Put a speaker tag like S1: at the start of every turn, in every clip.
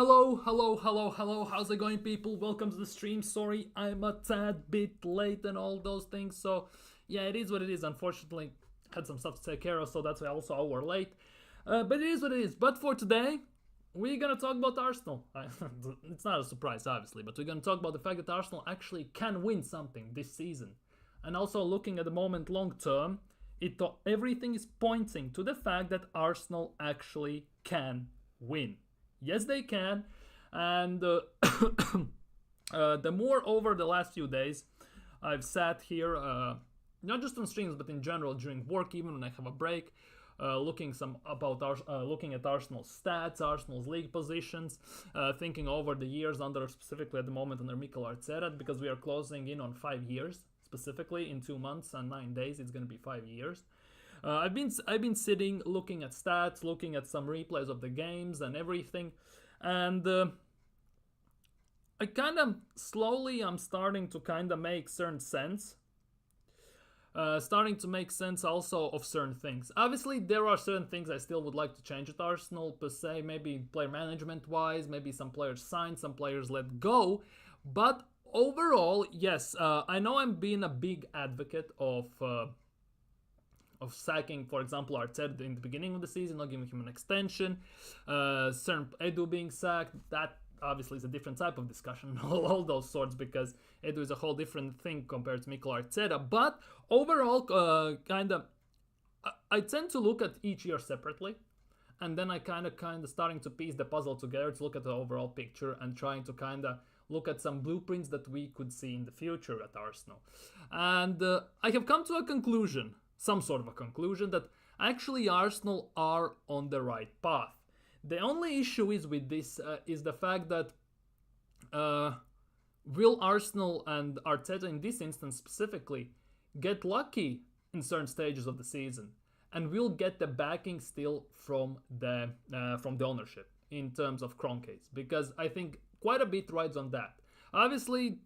S1: Hello. How's it going, people? Welcome to the stream. Sorry, I'm a tad bit late and all those things. So, yeah, it is what it is. Unfortunately, had some stuff to take care of, so that's why also we're late. But it is what it is. But for today, we're gonna talk about Arsenal. It's not a surprise, obviously, but we're gonna talk about the fact that Arsenal actually can win something this season, and also looking at the moment long term, everything is pointing to the fact that Arsenal actually can win. Yes, they can. And the more over the last few days I've sat here, not just on streams, but in general during work, even when I have a break, looking at Arsenal's stats, Arsenal's league positions, thinking over the years specifically at the moment under Mikel Arteta, because we are closing in on 5 years, specifically in 2 months and 9 days. It's going to be 5 years. I've been sitting, looking at stats, looking at some replays of the games and everything, and I kind of slowly I'm starting to kind of make certain sense. Starting to make sense also of certain things. Obviously, there are certain things I still would like to change at Arsenal, per se, maybe player management wise, maybe some players signed, some players let go, but overall, yes, I know I'm being a big advocate of sacking, for example, Arteta in the beginning of the season, not giving him an extension, certain Edu being sacked. That obviously is a different type of discussion, all those sorts, because Edu is a whole different thing compared to Mikel Arteta. But overall, I tend to look at each year separately, and then I kind of starting to piece the puzzle together to look at the overall picture and trying to kind of look at some blueprints that we could see in the future at Arsenal. And I have come to a conclusion, some sort of a conclusion, that actually Arsenal are on the right path. The only issue is with this is the fact that will Arsenal and Arteta in this instance specifically get lucky in certain stages of the season, and will get the backing still from the ownership in terms of Kroenke's, because I think quite a bit rides on that. Obviously,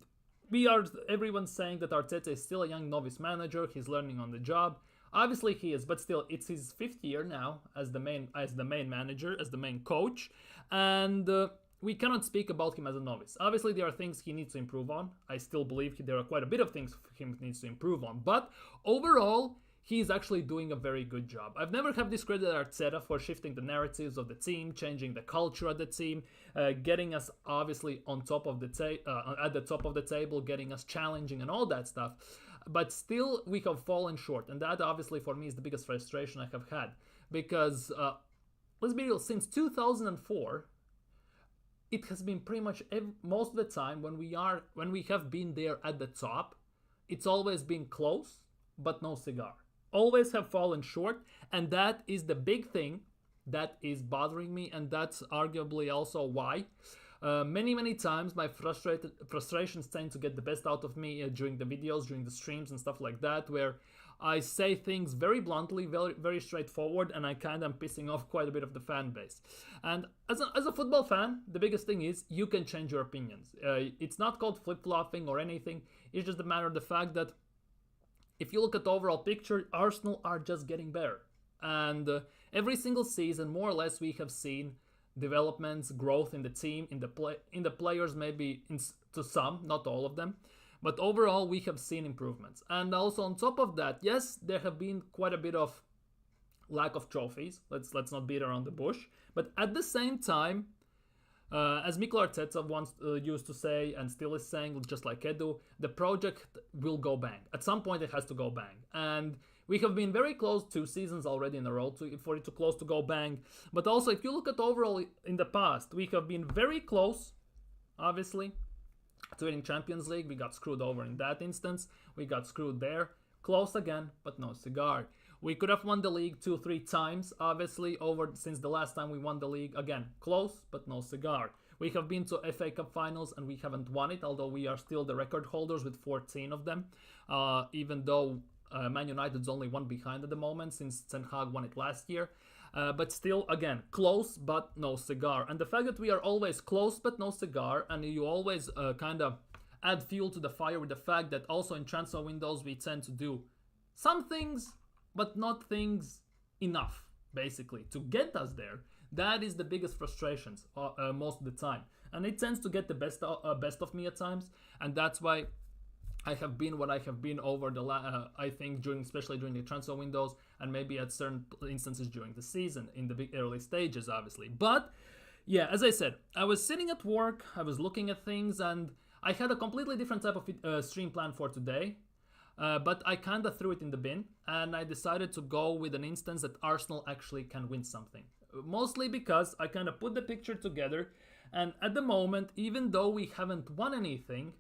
S1: everyone's saying that Arteta is still a young novice manager. He's learning on the job. Obviously he is, but still, it's his 5th year now as the main manager, as the main coach, and we cannot speak about him as a novice. Obviously, there are things he needs to improve on. I still believe there are quite a bit of things he needs to improve on, but overall, he's actually doing a very good job. I've never have discredited Arteta for shifting the narratives of the team, changing the culture of the team, getting us obviously on top of at the top of the table, getting us challenging and all that stuff. But still, we have fallen short, and that obviously for me is the biggest frustration I have had, because let's be real, since 2004, it has been pretty much most of the time when we have been there at the top, it's always been close, but no cigar. Always have fallen short, and that is the big thing that is bothering me, and that's arguably also why many times my frustrations tend to get the best out of me during the videos, during the streams and stuff like that, where I say things very bluntly, very straightforward, and I kind of am pissing off quite a bit of the fan base. And as a football fan, the biggest thing is you can change your opinions. It's not called flip-flopping or anything. It's just a matter of the fact that if you look at the overall picture, Arsenal are just getting better. And every single season, more or less, we have seen developments, growth in the team, in the players, maybe to some, not all of them. But overall, we have seen improvements. And also on top of that, yes, there have been quite a bit of lack of trophies. Let's not beat around the bush. But at the same time, as Mikel Arteta once used to say, and still is saying, just like Edu, the project will go bang. At some point, it has to go bang. And we have been very close 2 seasons already in a row for it to close to go bang. But also, if you look at overall in the past, we have been very close, obviously, to winning Champions League. We got screwed over in that instance. We got screwed there. Close again, but no cigar. We could have won the league 2-3 times, obviously, since the last time we won the league. Again, close, but no cigar. We have been to FA Cup finals and we haven't won it, although we are still the record holders with 14 of them, even though Man United's only one behind at the moment since Ten Hag won it last year. But still, again, close but no cigar. And the fact that we are always close but no cigar, and you always kind of add fuel to the fire with the fact that also in transfer windows we tend to do some things, but not things enough, basically, to get us there. That is the biggest frustrations most of the time, and it tends to get the best of me at times, and that's why I have been what I have been over I think especially during the transfer windows, and maybe at certain instances during the season in the big early stages, obviously. But yeah, as I said, I was sitting at work, I was looking at things, and I had a completely different type of stream plan for today. But I kind of threw it in the bin, and I decided to go with an instance that Arsenal actually can win something. Mostly because I kind of put the picture together, and at the moment, even though we haven't won anything,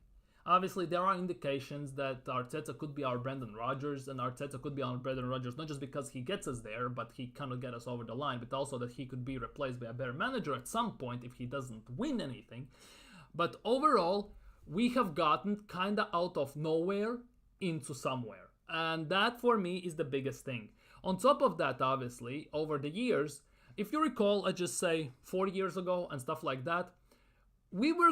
S1: obviously there are indications that Arteta could be our Brendan Rodgers, and Arteta could be our Brendan Rodgers not just because he gets us there, but he kind of get us over the line, but also that he could be replaced by a better manager at some point if he doesn't win anything. But overall, we have gotten kind of out of nowhere into somewhere. And that for me is the biggest thing. On top of that, obviously, over the years, if you recall, I just say 4 years ago and stuff like that, we were,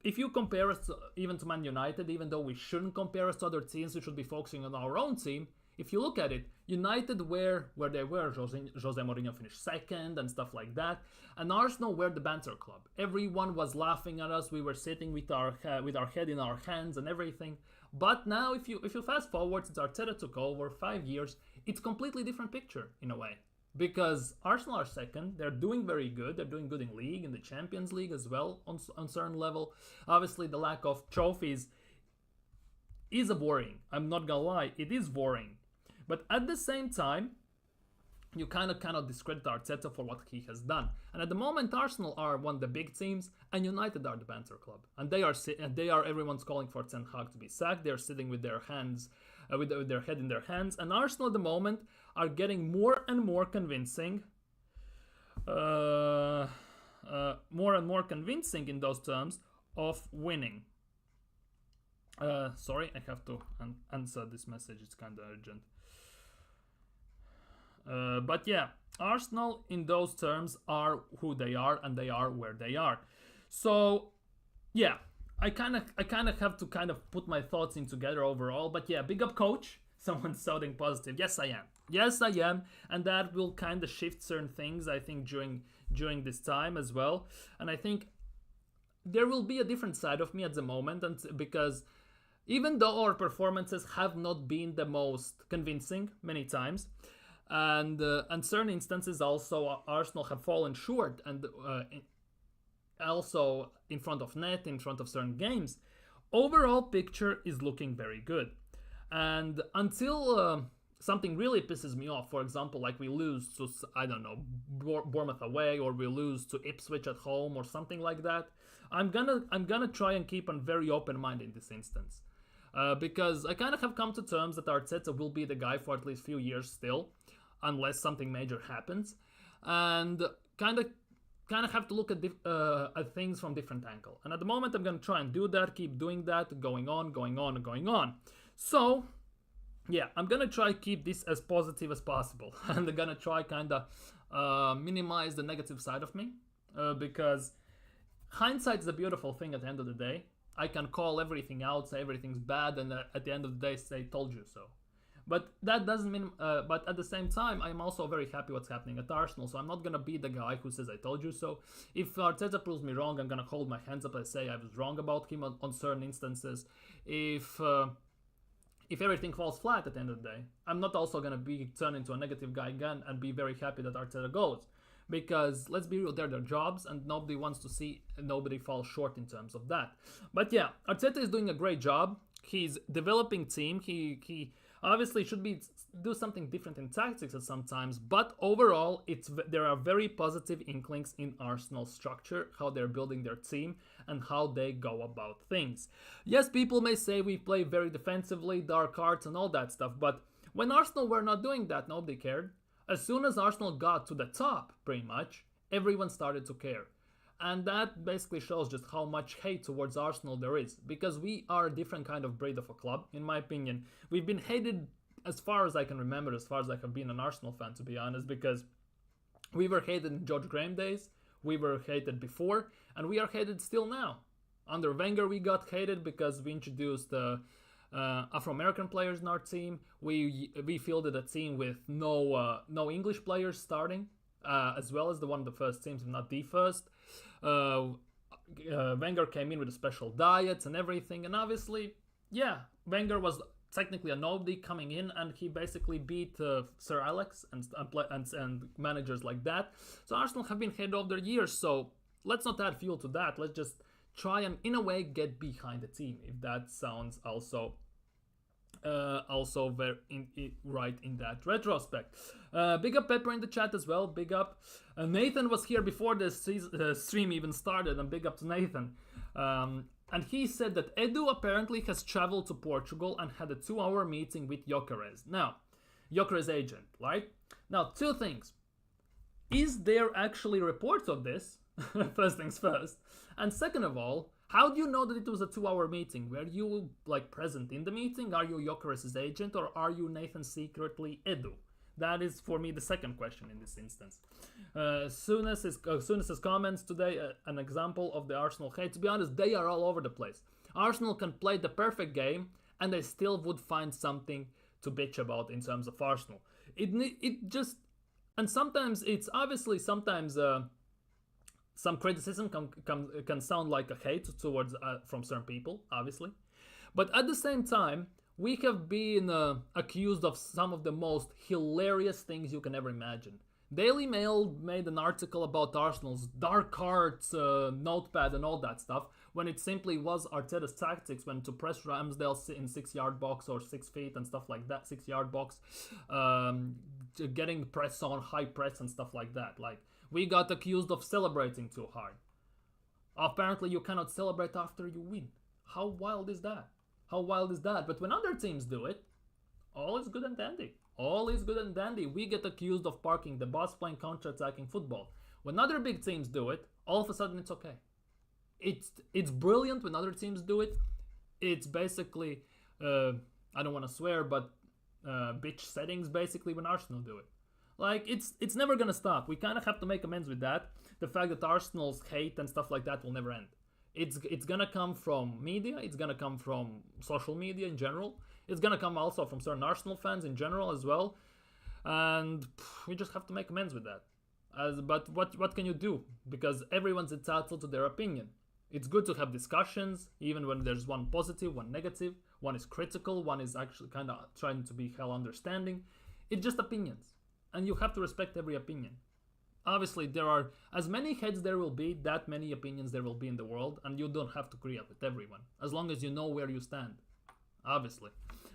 S1: if you compare us even to Man United, even though we shouldn't compare us to other teams, we should be focusing on our own team. If you look at it, United were where they were. Jose Mourinho finished second and stuff like that. And Arsenal were the banter club. Everyone was laughing at us. We were sitting with our head in our hands and everything. But now, if you fast forward since Arteta took over 5 years, it's a completely different picture in a way. Because Arsenal are second, they're doing very good. They're doing good in league, in the Champions League as well, on certain level. Obviously, the lack of trophies is worrying. I'm not gonna lie, it is worrying. But at the same time, you kind of cannot discredit Arteta for what he has done. And at the moment, Arsenal are one of the big teams, and United are the banter club. And they are everyone's calling for Ten Hag to be sacked. They're sitting with their hands, with their head in their hands. And Arsenal at the moment are getting more and more convincing. More and more convincing in those terms of winning. Sorry, I have to answer this message. It's kind of urgent. But yeah, Arsenal in those terms are who they are, and they are where they are. So yeah, I kind of have to kind of put my thoughts in together overall. But yeah, big up coach. Someone's sounding positive. Yes, I am. Yes, I am, and that will kind of shift certain things, I think, during this time as well. And I think there will be a different side of me at the moment, and because even though our performances have not been the most convincing many times, and certain instances also Arsenal have fallen short, and also in front of net, in front of certain games, overall picture is looking very good. And until something really pisses me off, for example, like we lose to, I don't know, Bournemouth away, or we lose to Ipswich at home, or something like that, I'm gonna try and keep a very open mind in this instance. Because I kind of have come to terms that Arteta will be the guy for at least a few years still, unless something major happens, and kind of have to look at things from different angle. And at the moment, I'm gonna try and do that, keep doing that, going on. So yeah, I'm gonna try keep this as positive as possible, and I'm gonna try kind of minimize the negative side of me, because hindsight is a beautiful thing. At the end of the day, I can call everything out, say everything's bad, and at the end of the day say told you so. But that doesn't mean, but at the same time, I'm also very happy what's happening at Arsenal, so I'm not going to be the guy who says I told you so. If Arteta proves me wrong, I'm going to hold my hands up and say I was wrong about him on certain instances. If everything falls flat at the end of the day, I'm not also going to be turned into a negative guy again and be very happy that Arteta goes. Because, let's be real, they're their jobs, and nobody wants to see nobody fall short in terms of that. But yeah, Arteta is doing a great job. He's developing team. He obviously should do something different in tactics at sometimes, but overall, there are very positive inklings in Arsenal's structure, how they're building their team, and how they go about things. Yes, people may say we play very defensively, dark arts, and all that stuff, but when Arsenal were not doing that, nobody cared. As soon as Arsenal got to the top, pretty much, everyone started to care. And that basically shows just how much hate towards Arsenal there is, because we are a different kind of breed of a club, in my opinion. We've been hated as far as I can remember, as far as I have been an Arsenal fan, to be honest, because we were hated in George Graham days, we were hated before, and we are hated still now. Under Wenger, we got hated because we introduced Afro-American players in our team. We fielded a team with no English players starting. as well as one of the first teams, if not the first. Wenger came in with a special diets and everything, and obviously, yeah, Wenger was technically a nobody coming in, and he basically beat Sir Alex and managers like that. So Arsenal have been head over their years, so let's not add fuel to that. Let's just try and, in a way, get behind the team, if that sounds also very right in that retrospect. Big up Pepper in the chat as well. Big up. Nathan was here before this stream even started, and big up to Nathan. And he said that Edu apparently has traveled to Portugal and had a 2-hour meeting with Gyökeres. Now, Gyökeres' agent, right? Now, two things. Is there actually reports of this? First things first. And second of all, how do you know that it was a 2-hour meeting? Were you present in the meeting? Are you Gyökeres' agent, or are you Nathan secretly Edu? That is, for me, the second question in this instance. Soonest comments today, an example of the Arsenal hate. To be honest, they are all over the place. Arsenal can play the perfect game, and they still would find something to bitch about in terms of Arsenal. It just, and sometimes it's obviously sometimes some criticism can sound like a hate towards from certain people, obviously, but at the same time, we have been accused of some of the most hilarious things you can ever imagine. Daily Mail made an article about Arsenal's dark arts notepad and all that stuff, when it simply was Arteta's tactics when to press Ramsdale in 6-yard box or 6 feet and stuff like that, 6-yard box, getting press on, high press and stuff like that. Like, we got accused of celebrating too hard. Apparently you cannot celebrate after you win. How wild is that? How wild is that? But when other teams do it, all is good and dandy. All is good and dandy. We get accused of parking the bus, playing counter-attacking football. When other big teams do it, all of a sudden it's okay. It's brilliant when other teams do it. It's basically, I don't want to swear, but bitch settings basically when Arsenal do it. Like, it's never gonna stop. We kind of have to make amends with that. The fact that Arsenal's hate and stuff like that will never end. It's gonna come from media. It's gonna come from social media in general. It's gonna come also from certain Arsenal fans in general as well. And we just have to make amends with that. But what can you do? Because everyone's entitled to their opinion. It's good to have discussions, even when there's one positive, one negative, one is critical, one is actually kind of trying to be hell understanding. It's just opinions. And you have to respect every opinion. Obviously, there are as many heads there will be, that many opinions there will be in the world, and you don't have to agree with everyone, as long as you know where you stand. Obviously.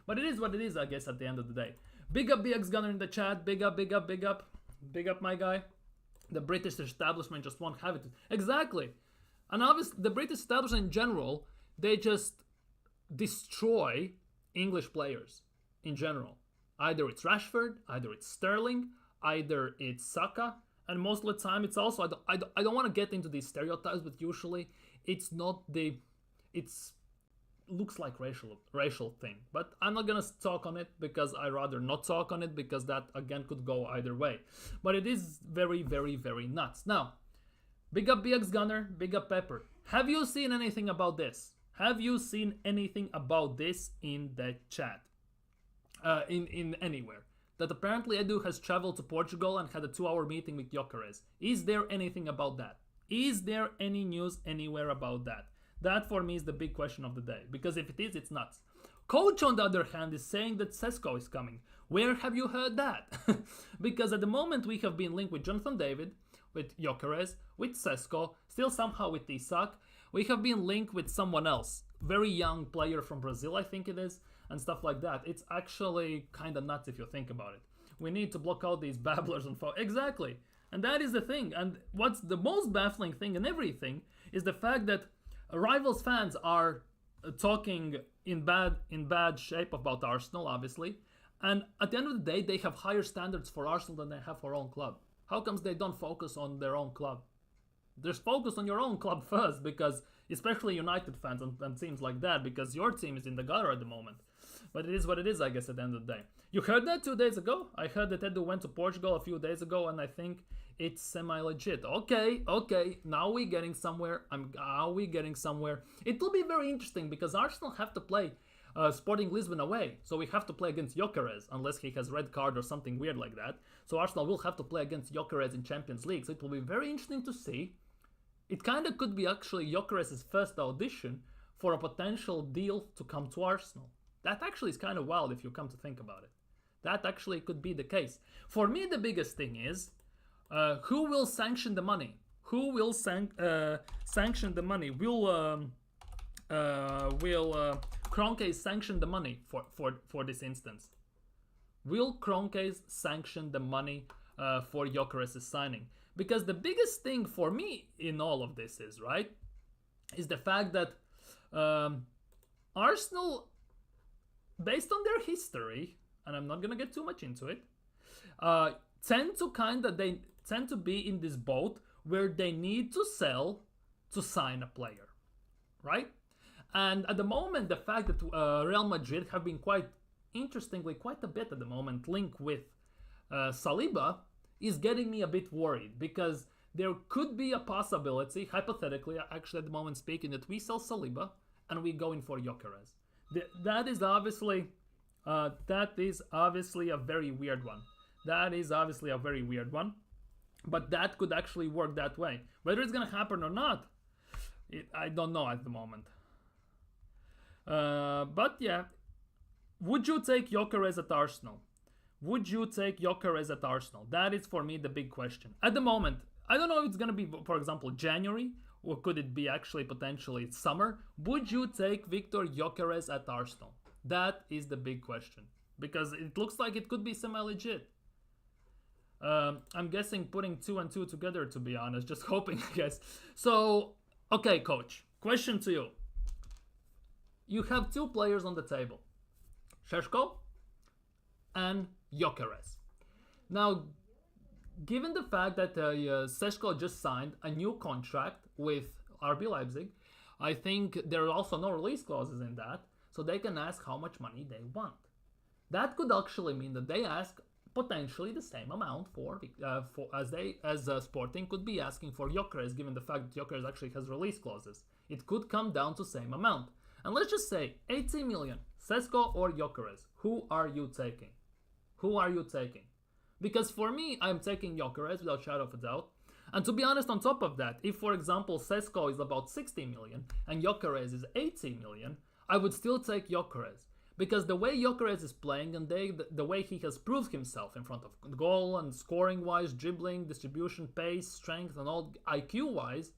S1: But it is what it is, I guess, at the end of the day. Big up BX Gunner in the chat. Big up, big up, big up. Big up, my guy. The British establishment just won't have it. Exactly. And obviously, the British establishment in general, they just destroy English players in general. Either it's Rashford, either it's Sterling, either it's Saka, and most of the time it's also, I don't want to get into these stereotypes, but usually it's not looks like racial thing. But I'm not gonna talk on it because I rather not talk on it, because that again could go either way. But it is very, very, very nuts. Now, big up BX Gunner, big up Pepper. Have you seen anything about this? Have you seen anything about this in the chat? In anywhere? That apparently Edu has traveled to Portugal and had a 2-hour meeting with Gyökeres. Is there anything about that? Is there any news anywhere about that? That for me is the big question of the day. Because if it is, it's nuts. Coach, on the other hand, is saying that Sesko is coming. Where have you heard that? Because at the moment we have been linked with Jonathan David, with Gyökeres, with Sesko, still somehow with Isak. We have been linked with someone else. Very young player from Brazil, I think it is. And stuff like that. It's actually kind of nuts if you think about it. We need to block out these babblers and Exactly. And that is the thing. And what's the most baffling thing in everything is the fact that rivals fans are talking in bad shape about Arsenal, obviously. And at the end of the day, they have higher standards for Arsenal than they have for our own club. How comes they don't focus on their own club? Just focus on your own club first, because especially United fans and teams like that, because your team is in the gutter at the moment. But it is what it is, I guess, at the end of the day. You heard that 2 days ago? I heard that Edu went to Portugal a few days ago, and I think it's semi-legit. Okay, now we're getting somewhere. It will be very interesting, because Arsenal have to play Sporting Lisbon away, so we have to play against Gyökeres unless he has red card or something weird like that. So Arsenal will have to play against Gyökeres in Champions League. So it will be very interesting to see. It kind of could be actually Gyökeres' first audition for a potential deal to come to Arsenal. That actually is kind of wild if you come to think about it. That actually could be the case. For me, the biggest thing is who will sanction the money? Who will sanction the money? Will Kroenke sanction the money for this instance? Will Kroenke sanction the money for Gyökeres' signing? Because the biggest thing for me in all of this is the fact that Arsenal, based on their history, and I'm not gonna get too much into it, tend to be in this boat where they need to sell to sign a player, right? And at the moment, the fact that Real Madrid have been quite a bit at the moment linked with Saliba is getting me a bit worried, because there could be a possibility, hypothetically, actually at the moment speaking, that we sell Saliba and we go in for Gyökeres. That is obviously a very weird one. But that could actually work that way. Whether it's going to happen or not, I don't know at the moment. But yeah, would you take Gyökeres at Arsenal? That is for me the big question. At the moment, I don't know if it's going to be, for example, January, or could it be actually potentially summer. Would you take Viktor Gyökeres at Arsenal? That is the big question. Because it looks like it could be semi-legit. I'm guessing putting 2 and 2 together, to be honest. Just hoping, I guess. So, okay, coach. Question to you. You have 2 players on the table. Šeško and Gyökeres. Now, given the fact that Šeško just signed a new contract with RB Leipzig, I think there are also no release clauses in that, so they can ask how much money they want. That could actually mean that they ask potentially the same amount as Sporting could be asking for Gyökeres, given the fact that Gyökeres actually has release clauses. It could come down to same amount. And let's just say 80 million, Šeško or Gyökeres. Who are you taking? Because for me, I'm taking Gyökeres without shadow of a doubt. And to be honest, on top of that, if for example Šeško is about 60 million and Gyökeres is 80 million, I would still take Gyökeres. Because the way Gyökeres is playing and the way he has proved himself in front of goal and scoring-wise, dribbling, distribution, pace, strength, and all IQ-wise,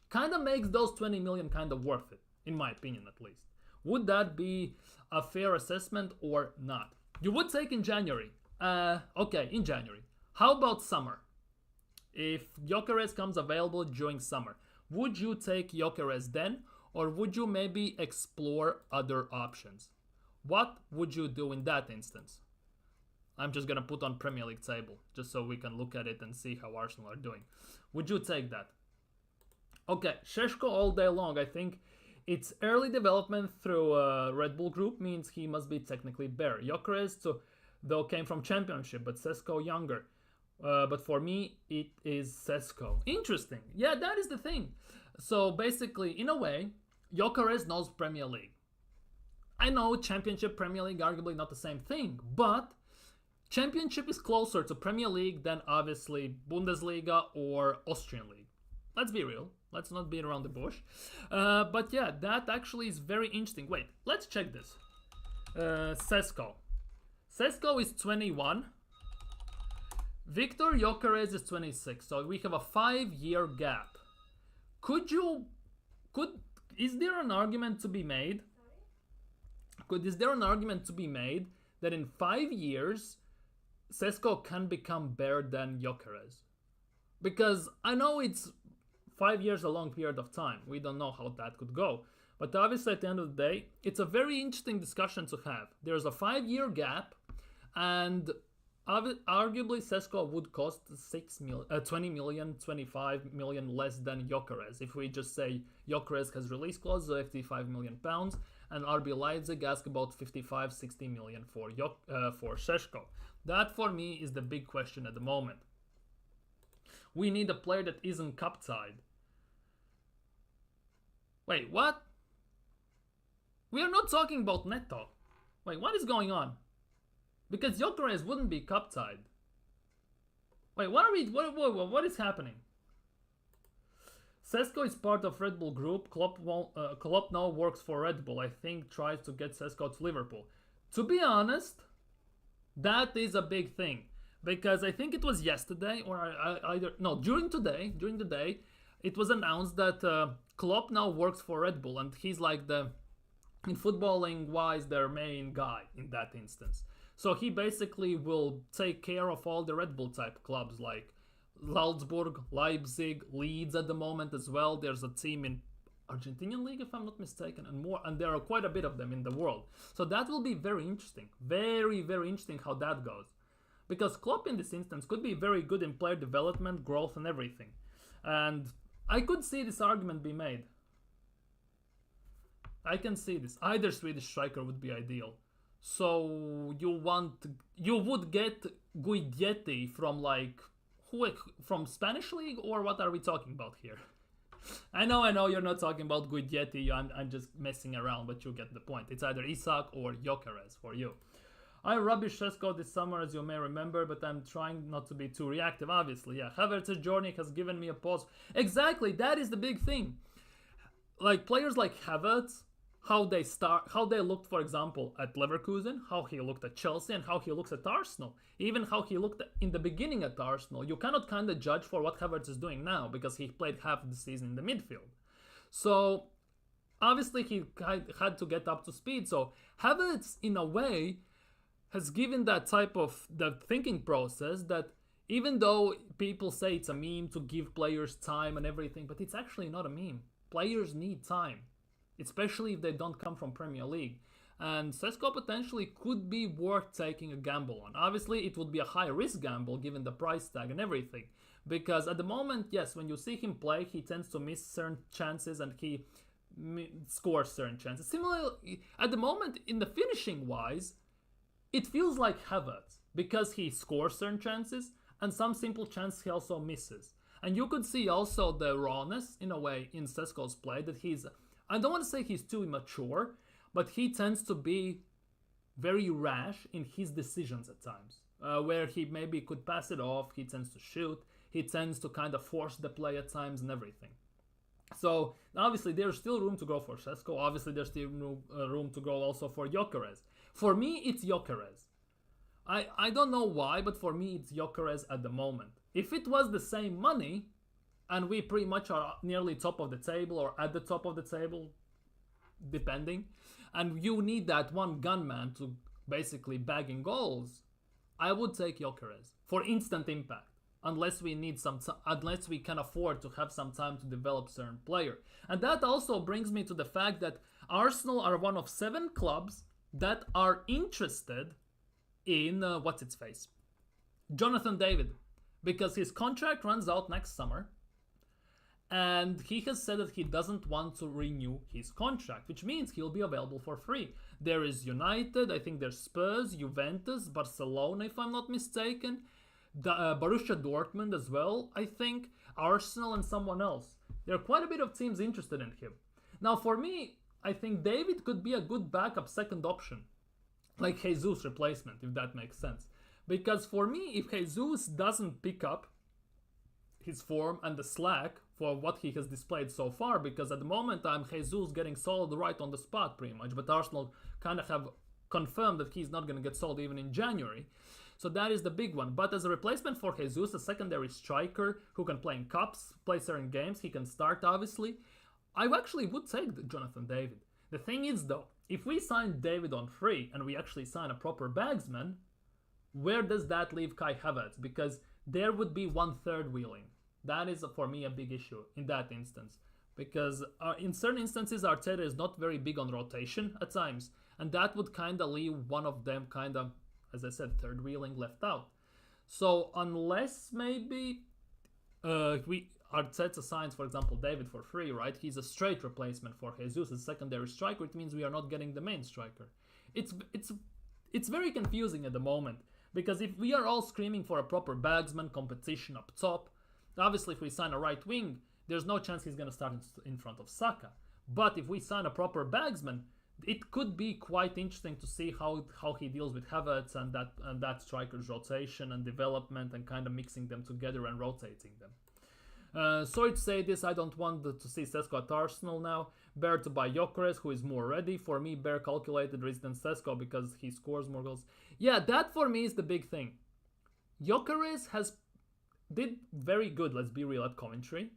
S1: kind of makes those 20 million kind of worth it, in my opinion at least. Would that be a fair assessment or not? You would take in January. Okay, in January. How about summer? If Gyökeres comes available during summer, would you take Gyökeres then, or would you maybe explore other options? What would you do in that instance? I'm just gonna put on Premier League table, just so we can look at it and see how Arsenal are doing. Would you take that? Okay, Šeško all day long. I think its early development through Red Bull Group means he must be technically better. Gyökeres, though, came from Championship, but Šeško younger. But for me, it is Šeško. Interesting. Yeah, that is the thing. So basically, in a way, Gyökeres knows Premier League. I know Championship, Premier League, arguably not the same thing, but Championship is closer to Premier League than obviously Bundesliga or Austrian League. Let's be real. Let's not beat around the bush. But yeah, that actually is very interesting. Wait, let's check this. Šeško. Šeško is 21. Viktor Gyökeres is 26. So we have a 5-year gap. Is there an argument to be made? Is there an argument to be made that in 5 years, Šeško can become better than Gyökeres? Because I know it's 5 years a long period of time. We don't know how that could go. But obviously at the end of the day, it's a very interesting discussion to have. There's a 5-year gap, and arguably Šeško would cost 20 million, 25 million less than Gyökeres. If we just say Gyökeres has release clause of 85 million pounds, and RB Leipzig ask about 55, 60 million for Šeško. That for me is the big question at the moment. We need a player that isn't cup tied. Wait, what? We are not talking about Neto. Wait, what is going on? Because Gyökeres wouldn't be cup tied. Wait, what are we? What is happening? Sesko is part of Red Bull Group. Klopp now works for Red Bull. I think tries to get Sesko to Liverpool. To be honest, that is a big thing. Because I think it was yesterday or during the day, it was announced that Klopp now works for Red Bull and he's like in footballing wise, their main guy in that instance. So he basically will take care of all the Red Bull type clubs like Salzburg, Leipzig, Leeds at the moment as well. There's a team in Argentinian league, if I'm not mistaken, and more, and there are quite a bit of them in the world. So that will be very interesting. Very, very interesting how that goes. Because Klopp in this instance could be very good in player development, growth, and everything. And I could see this argument be made. I can see this. Either Swedish striker would be ideal. So you would get Guidetti from from Spanish league, or what are we talking about here? I know you're not talking about Guidetti. I'm just messing around, but you get the point. It's either Isak or Gyökeres for you. I rubbish Sesko this summer, as you may remember, but I'm trying not to be too reactive, obviously. Yeah, Havertz's journey has given me a pause. Exactly, that is the big thing. Like, players like Havertz, how they looked, for example, at Leverkusen, how he looked at Chelsea, and how he looks at Arsenal. Even how he looked in the beginning at Arsenal. You cannot kind of judge for what Havertz is doing now, because he played half the season in the midfield. So, obviously, he had to get up to speed. So, Havertz, in a way, has given that type of the thinking process that even though people say it's a meme to give players time and everything, but it's actually not a meme. Players need time, especially if they don't come from Premier League. And Sesko potentially could be worth taking a gamble on. Obviously, it would be a high-risk gamble given the price tag and everything. Because at the moment, yes, when you see him play, he tends to miss certain chances and he scores certain chances. Similarly, at the moment, in the finishing-wise, it feels like Havertz, because he scores certain chances, and some simple chances he also misses. And you could see also the rawness, in a way, in Sesko's play, that I don't want to say he's too immature, but he tends to be very rash in his decisions at times. Where he maybe could pass it off, he tends to shoot, he tends to kind of force the play at times and everything. So, obviously, there's still room to grow for Sesko. Obviously, there's still room to grow also for Gyökeres. For me, it's Gyökeres. I don't know why, but for me, it's Gyökeres at the moment. If it was the same money, and we pretty much are nearly top of the table or at the top of the table, depending, and you need that one gunman to basically bag in goals, I would take Gyökeres for instant impact. Unless we can afford to have some time to develop certain player. And that also brings me to the fact that Arsenal are one of 7 clubs that are interested in Jonathan David, because his contract runs out next summer, and he has said that he doesn't want to renew his contract, which means he'll be available for free. There is United, I think there's Spurs, Juventus, Barcelona, if I'm not mistaken. Borussia Dortmund as well, I think, Arsenal and someone else. There are quite a bit of teams interested in him. Now for me, I think David could be a good backup second option, like Jesus replacement, if that makes sense. Because for me, if Jesus doesn't pick up his form and the slack for what he has displayed so far, because at the moment Jesus getting sold right on the spot pretty much, but Arsenal kind of have confirmed that he's not going to get sold even in January. So that is the big one. But as a replacement for Jesus, a secondary striker who can play in cups, play certain games, he can start obviously, I actually would take Jonathan David. The thing is though, if we sign David on free and we actually sign a proper bagsman, where does that leave Kai Havertz? Because there would be 1/3 wheeling. That is for me a big issue in that instance. Because in certain instances Arteta is not very big on rotation at times. And that would kind of leave one of them kind of, as I said, third wheeling left out. So unless maybe Arteta signs, for example, David for free, right? He's a straight replacement for Jesus as secondary striker. It means we are not getting the main striker. It's very confusing at the moment, because if we are all screaming for a proper bagsman competition up top, obviously if we sign a right wing, there's no chance he's going to start in front of Saka. But if we sign a proper bagsman, it could be quite interesting to see how he deals with Havertz and that striker's rotation and development and kind of mixing them together and rotating them. Sorry to say this, I don't want to see Sesko at Arsenal now. Better to buy Gyökeres, who is more ready. For me, better calculated risk than Sesko because he scores more goals. Yeah, that for me is the big thing. Gyökeres did very good, let's be real, at Coventry.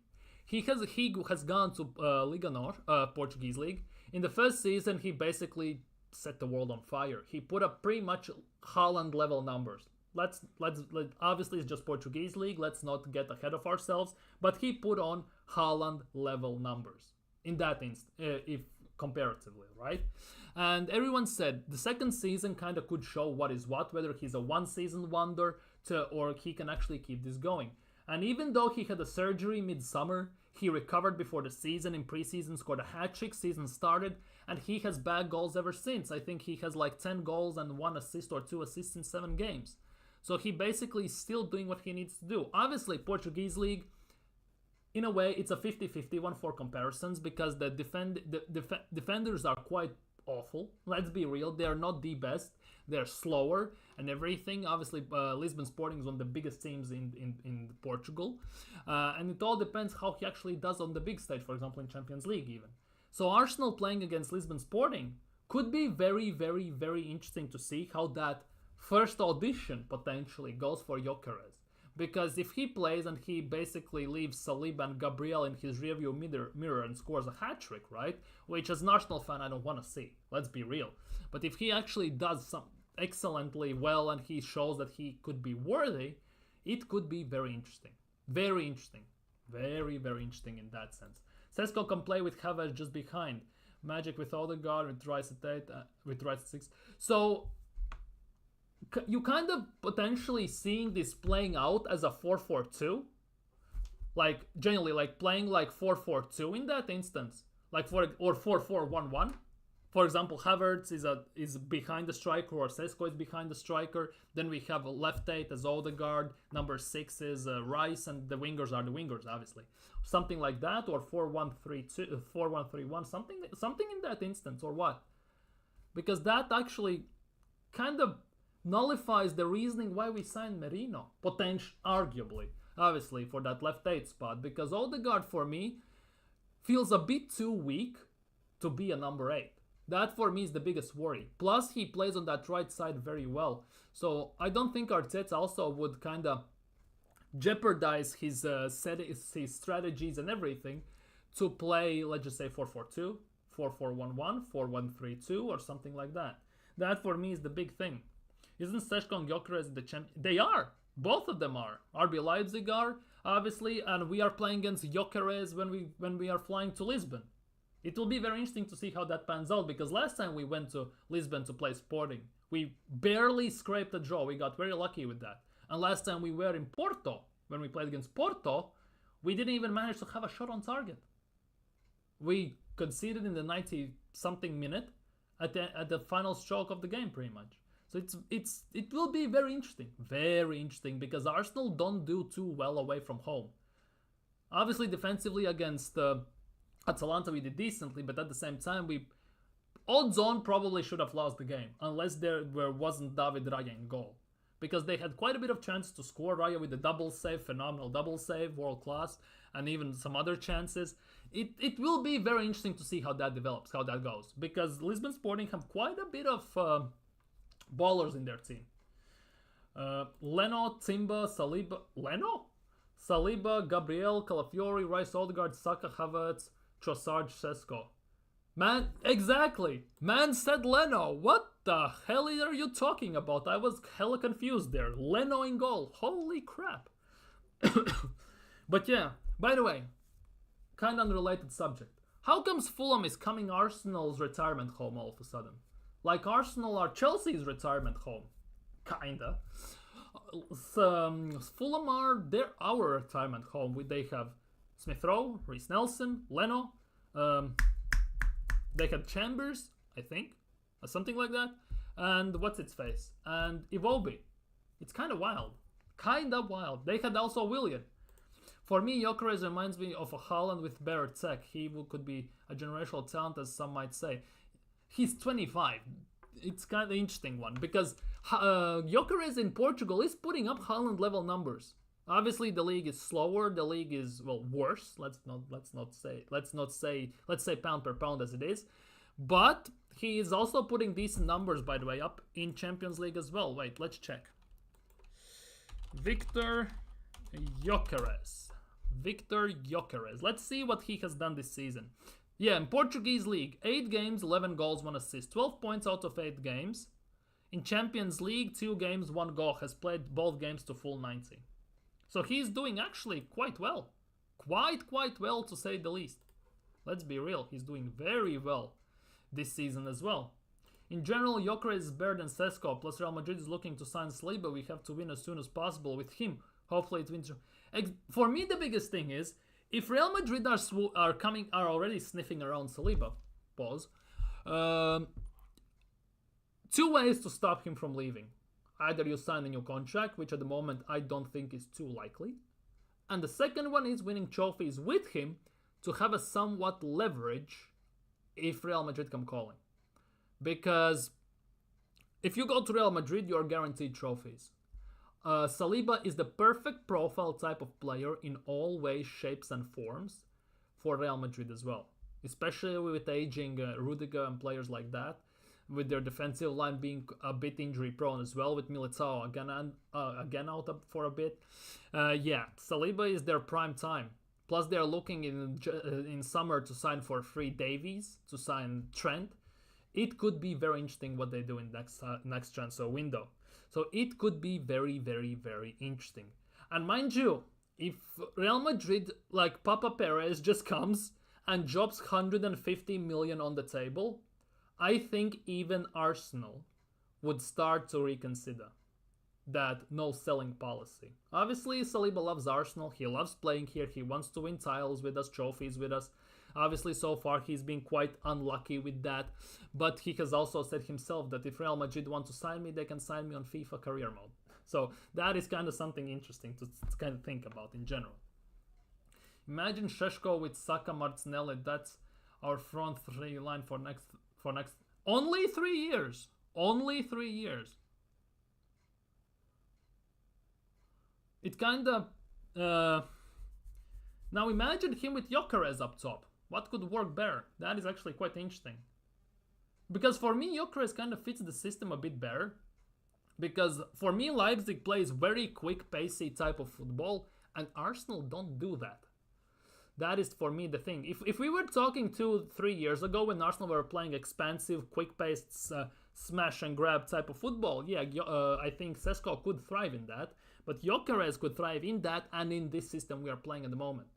S1: He has gone to Liga Nor, Portuguese league. In the first season, he basically set the world on fire. He put up pretty much Haaland level numbers. Let's obviously it's just Portuguese league. Let's not get ahead of ourselves. But he put on Haaland level numbers in that if comparatively, right? And everyone said the second season kind of could show what is what, whether he's a one-season wonder or he can actually keep this going. And even though he had a surgery mid-summer, he recovered before the season. In preseason, scored a hat-trick, season started, and he has bagged goals ever since. I think he has like 10 goals and 1 assist or 2 assists in 7 games. So he basically is still doing what he needs to do. Obviously, Portuguese league, in a way, it's a 50-50 one for comparisons because the defenders are quite awful. Let's be real, they're not the best. They're slower and everything. Obviously, Lisbon Sporting is one of the biggest teams in Portugal. And it all depends how he actually does on the big stage, for example, in Champions League even. So Arsenal playing against Lisbon Sporting could be very, very, very interesting to see how that first audition potentially goes for Gyökeres. Because if he plays and he basically leaves Saliba and Gabriel in his rearview mirror and scores a hat-trick, right? Which as an Arsenal fan I don't want to see, let's be real. But if he actually does some excellently well and he shows that he could be worthy, it could be very interesting. Very interesting. Very, very interesting in that sense. Sesko can play with Havertz just behind. Magic with Odegaard, with Rice at 8, with Rice at 6. So you kind of potentially seeing this playing out as a 4-4-2, like generally like playing like 4-4-2 in that instance, like or 4-4-1-1. For example, Havertz is behind the striker, or Sesko is behind the striker. Then we have a left 8 as Odegaard, number 6 is Rice, and the wingers are the wingers, obviously. Something like that, or 4-1-3-2, 4-1-3-1, something in that instance, or what? Because that actually kind of nullifies the reasoning why we signed Merino, arguably, obviously, for that left 8 spot, because Odegaard, for me, feels a bit too weak to be a number 8. That, for me, is the biggest worry. Plus, he plays on that right side very well. So, I don't think Arteta also would kind of jeopardize his strategies and everything to play, let's just say, 4-4-2, 4-4-1-1, 4-1-3-2, or something like that. That, for me, is the big thing. Isn't Sesko and Gyökeres the champion? They are. Both of them are. RB Leipzig are, obviously, and we are playing against Gyökeres when we are flying to Lisbon. It will be very interesting to see how that pans out, because last time we went to Lisbon to play Sporting, we barely scraped a draw. We got very lucky with that. And last time we were in Porto, when we played against Porto, we didn't even manage to have a shot on target. We conceded in the 90-something minute at the final stroke of the game, pretty much. So it will be very interesting, because Arsenal don't do too well away from home. Obviously, defensively against Atalanta we did decently, but at the same time, odds on probably should have lost the game, unless there wasn't David Raya in goal. Because they had quite a bit of chance to score. Raya with a double save, phenomenal double save, world class, and even some other chances. It will be very interesting to see how that develops, how that goes. Because Lisbon Sporting have quite a bit of ballers in their team. Leno, Timber, Saliba... Leno? Saliba, Gabriel, Calafiori, Rice, Odegaard, Saka, Havertz, Trossard, Sesko. Man, exactly. Man said Leno. What the hell are you talking about? I was hella confused there. Leno in goal. Holy crap. But yeah, by the way, kind of unrelated subject. How comes Fulham is coming Arsenal's retirement home all of a sudden? Like Arsenal are Chelsea's retirement home. Kinda. Fulham are our retirement home. They have Smith Rowe, Reece Nelson, Leno. They had Chambers, I think, or something like that. And what's its face? And Iwobi. It's kind of wild. They had also Willian. For me, Gyökeres reminds me of a Haaland with better tech. He could be a generational talent, as some might say. He's 25. It's kind of interesting one because Gyökeres in Portugal is putting up Haaland level numbers. Obviously, the league is slower. The league is worse. Let's say pound per pound as it is, but he is also putting decent numbers, by the way, up in Champions League as well. Wait, let's check. Victor Gyökeres. Let's see what he has done this season. Yeah, in Portuguese league, 8 games, 11 goals, 1 assist, 12 points out of 8 games. In Champions League, 2 games, 1 goal, has played both games to full 90. So he's doing actually quite well. Quite well, to say the least. Let's be real, he's doing very well this season as well. In general, Gyökeres is better than Sesko, plus Real Madrid is looking to sign Saliba. We have to win as soon as possible with him. Hopefully it wins. For me, the biggest thing is, if Real Madrid are already sniffing around Saliba, pause, 2 ways to stop him from leaving. Either you sign a new contract, which at the moment I don't think is too likely, and the second one is winning trophies with him to have a somewhat leverage if Real Madrid come calling. Because if you go to Real Madrid, you're guaranteed trophies. Saliba is the perfect profile type of player in all ways, shapes and forms for Real Madrid as well. Especially with aging Rudiger and players like that, with their defensive line being a bit injury prone as well, with Militao again out for a bit. Yeah, Saliba is their prime time. Plus they're looking in summer to sign for free Davies, to sign Trent. It could be very interesting what they do in next transfer window. So it could be very, very, very interesting. And mind you, if Real Madrid, like Papa Perez, just comes and drops 150 million on the table, I think even Arsenal would start to reconsider that no selling policy. Obviously, Saliba loves Arsenal. He loves playing here. He wants to win titles with us, trophies with us. Obviously, so far, he's been quite unlucky with that. But he has also said himself that if Real Madrid want to sign me, they can sign me on FIFA career mode. So that is kind of something interesting to kind of think about in general. Imagine Šeško with Saka, Martinelli. That's our front 3 line for next. Only 3 years. Only 3 years. It kind of... Now imagine him with Gyökeres up top. What could work better? That is actually quite interesting. Because for me, Gyökeres kind of fits the system a bit better. Because for me, Leipzig plays very quick, pacey type of football, and Arsenal don't do that. That is for me the thing. If we were talking 2-3 years ago when Arsenal were playing expansive, quick-paced, smash and grab type of football, yeah, I think Sesko could thrive in that. But Gyökeres could thrive in that and in this system we are playing at the moment.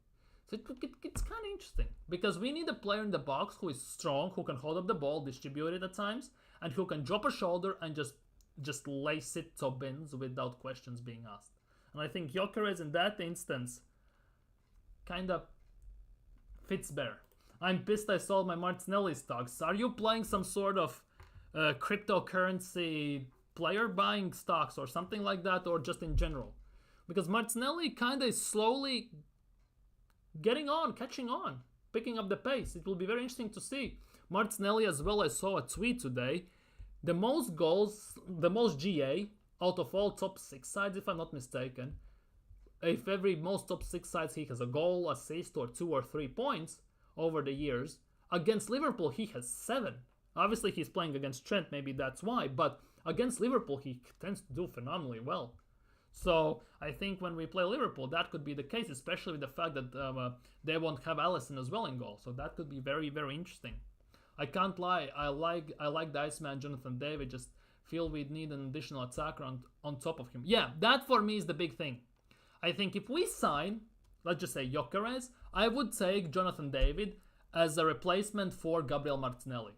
S1: So it's kind of interesting. Because we need a player in the box who is strong, who can hold up the ball, distribute it at times, and who can drop a shoulder and just lace it to bins without questions being asked. And I think Gyökeres in that instance kind of fits better. I'm pissed I sold my Martinelli stocks. Are you playing some sort of cryptocurrency player buying stocks or something like that, or just in general? Because Martinelli kind of is slowly getting on, catching on, picking up the pace. It will be very interesting to see. Martinelli as well, I saw a tweet today. The most goals, the most GA out of all top 6 sides, if I'm not mistaken. If every most top 6 sides he has a goal, assist, or 2 or 3 points over the years. Against Liverpool, he has 7. Obviously, he's playing against Trent, maybe that's why. But against Liverpool, he tends to do phenomenally well. So I think when we play Liverpool, that could be the case, especially with the fact that they won't have Alisson as well in goal. So that could be very, very interesting. I can't lie. I like the Iceman, Jonathan David. Just feel we need an additional attacker on top of him. Yeah, that for me is the big thing. I think if we sign, let's just say Gyökeres, I would take Jonathan David as a replacement for Gabriel Martinelli.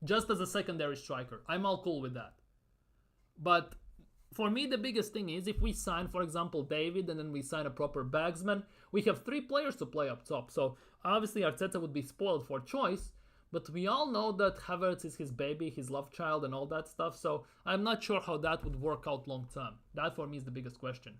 S1: Just as a secondary striker. I'm all cool with that. But for me, the biggest thing is if we sign, for example, David and then we sign a proper bagsman, we have 3 players to play up top. So obviously Arteta would be spoiled for choice, but we all know that Havertz is his baby, his love child and all that stuff. So I'm not sure how that would work out long term. That for me is the biggest question.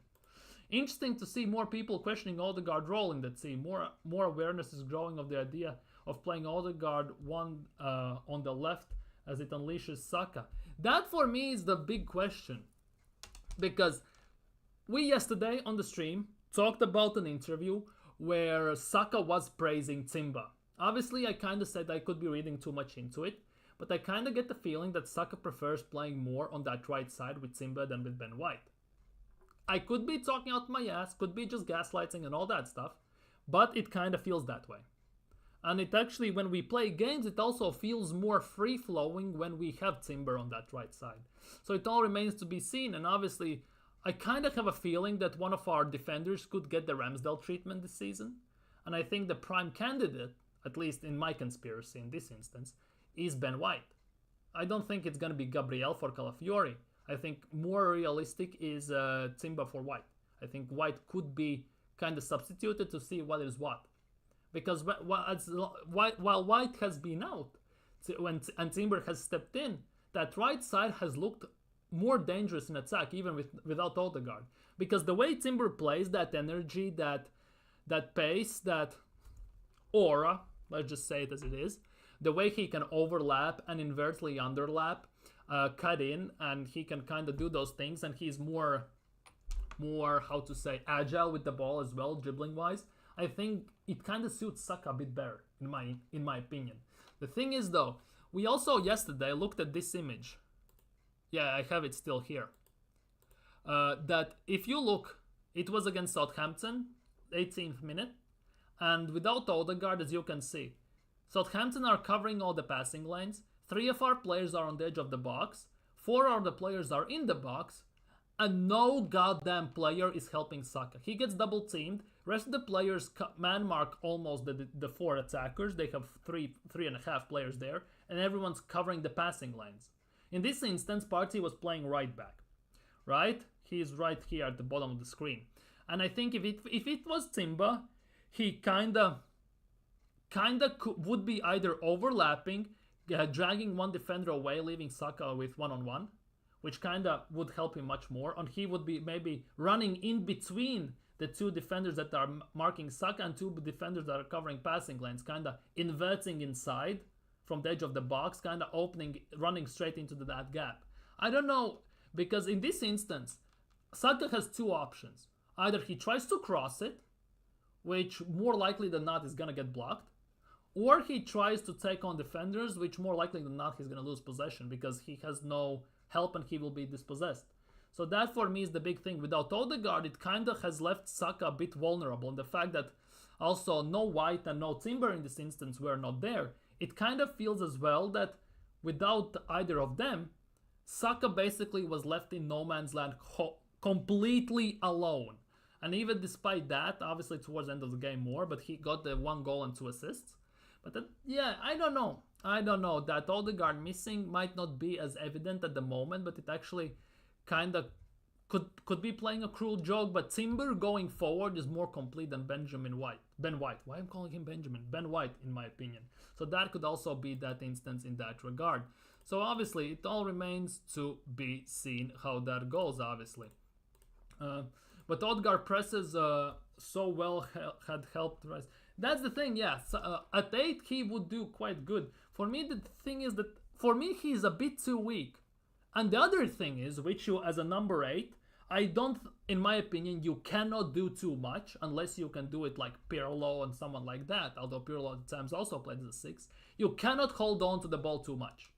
S1: Interesting to see more people questioning Odegaard role in the team. More awareness is growing of the idea of playing Odegaard on the left as it unleashes Saka? That for me is the big question. Because we yesterday on the stream talked about an interview where Saka was praising Timber. Obviously, I kind of said I could be reading too much into it, but I kind of get the feeling that Saka prefers playing more on that right side with Timber than with Ben White. I could be talking out my ass, could be just gaslighting and all that stuff, but it kind of feels that way. And it actually, when we play games, it also feels more free-flowing when we have Timber on that right side. So it all remains to be seen, and obviously, I kind of have a feeling that one of our defenders could get the Ramsdale treatment this season. And I think the prime candidate, at least in my conspiracy in this instance, is Ben White. I don't think it's going to be Gabriel for Calafiori. I think more realistic is Timber for White. I think White could be kind of substituted to see what is what. Because while White has been out and Timber has stepped in, that right side has looked more dangerous in attack even without Odegaard. Because the way Timber plays, that energy, that pace, that aura, let's just say it as it is, the way he can overlap and inversely underlap, cut in, and he can kind of do those things, and he's more how to say, agile with the ball as well, dribbling wise. I think it kind of suits Saka a bit better in my opinion. The thing is though, we also yesterday looked at this image. Yeah, I have it still here. That if you look, it was against Southampton, 18th minute, and without Odegaard, as you can see, Southampton are covering all the passing lanes. 3 of our players are on the edge of the box. 4 of the players are in the box. And no goddamn player is helping Saka. He gets double teamed. Rest of the players man mark almost the 4 attackers. They have 3.5 players there. And everyone's covering the passing lanes. In this instance, Partey was playing right back. Right? He's right here at the bottom of the screen. And I think if it was Timber, he kinda would be either overlapping, dragging one defender away, leaving Saka with one-on-one, which kinda would help him much more. And he would be maybe running in between the 2 defenders that are marking Saka and 2 defenders that are covering passing lanes, kinda inverting inside from the edge of the box, kinda opening, running straight into that gap. I don't know, because in this instance, Saka has 2 options. Either he tries to cross it, which more likely than not is gonna get blocked, or he tries to take on defenders, which more likely than not he's gonna lose possession because he has no help and he will be dispossessed. So that for me is the big thing. Without Odegaard, it kind of has left Saka a bit vulnerable. And the fact that also no White and no Timber in this instance were not there, it kind of feels as well that without either of them, Saka basically was left in no man's land completely alone. And even despite that, obviously towards the end of the game more, but he got the 1 goal and 2 assists. But that, yeah, I don't know. That Odegaard missing might not be as evident at the moment, but it actually kind of could be playing a cruel joke. But Timber going forward is more complete than Ben White. Why am I calling him Benjamin? Ben White, in my opinion. So that could also be that instance in that regard. So obviously, it all remains to be seen how that goes, obviously. But Odegaard presses so well had helped rise. That's the thing, yeah. So, at 8, he would do quite good. For me, the thing is that, for me, he's a bit too weak. And the other thing is, which you, as a number 8, I don't, in my opinion, you cannot do too much unless you can do it like Pirlo and someone like that. Although Pirlo at times also played as a 6. You cannot hold on to the ball too much.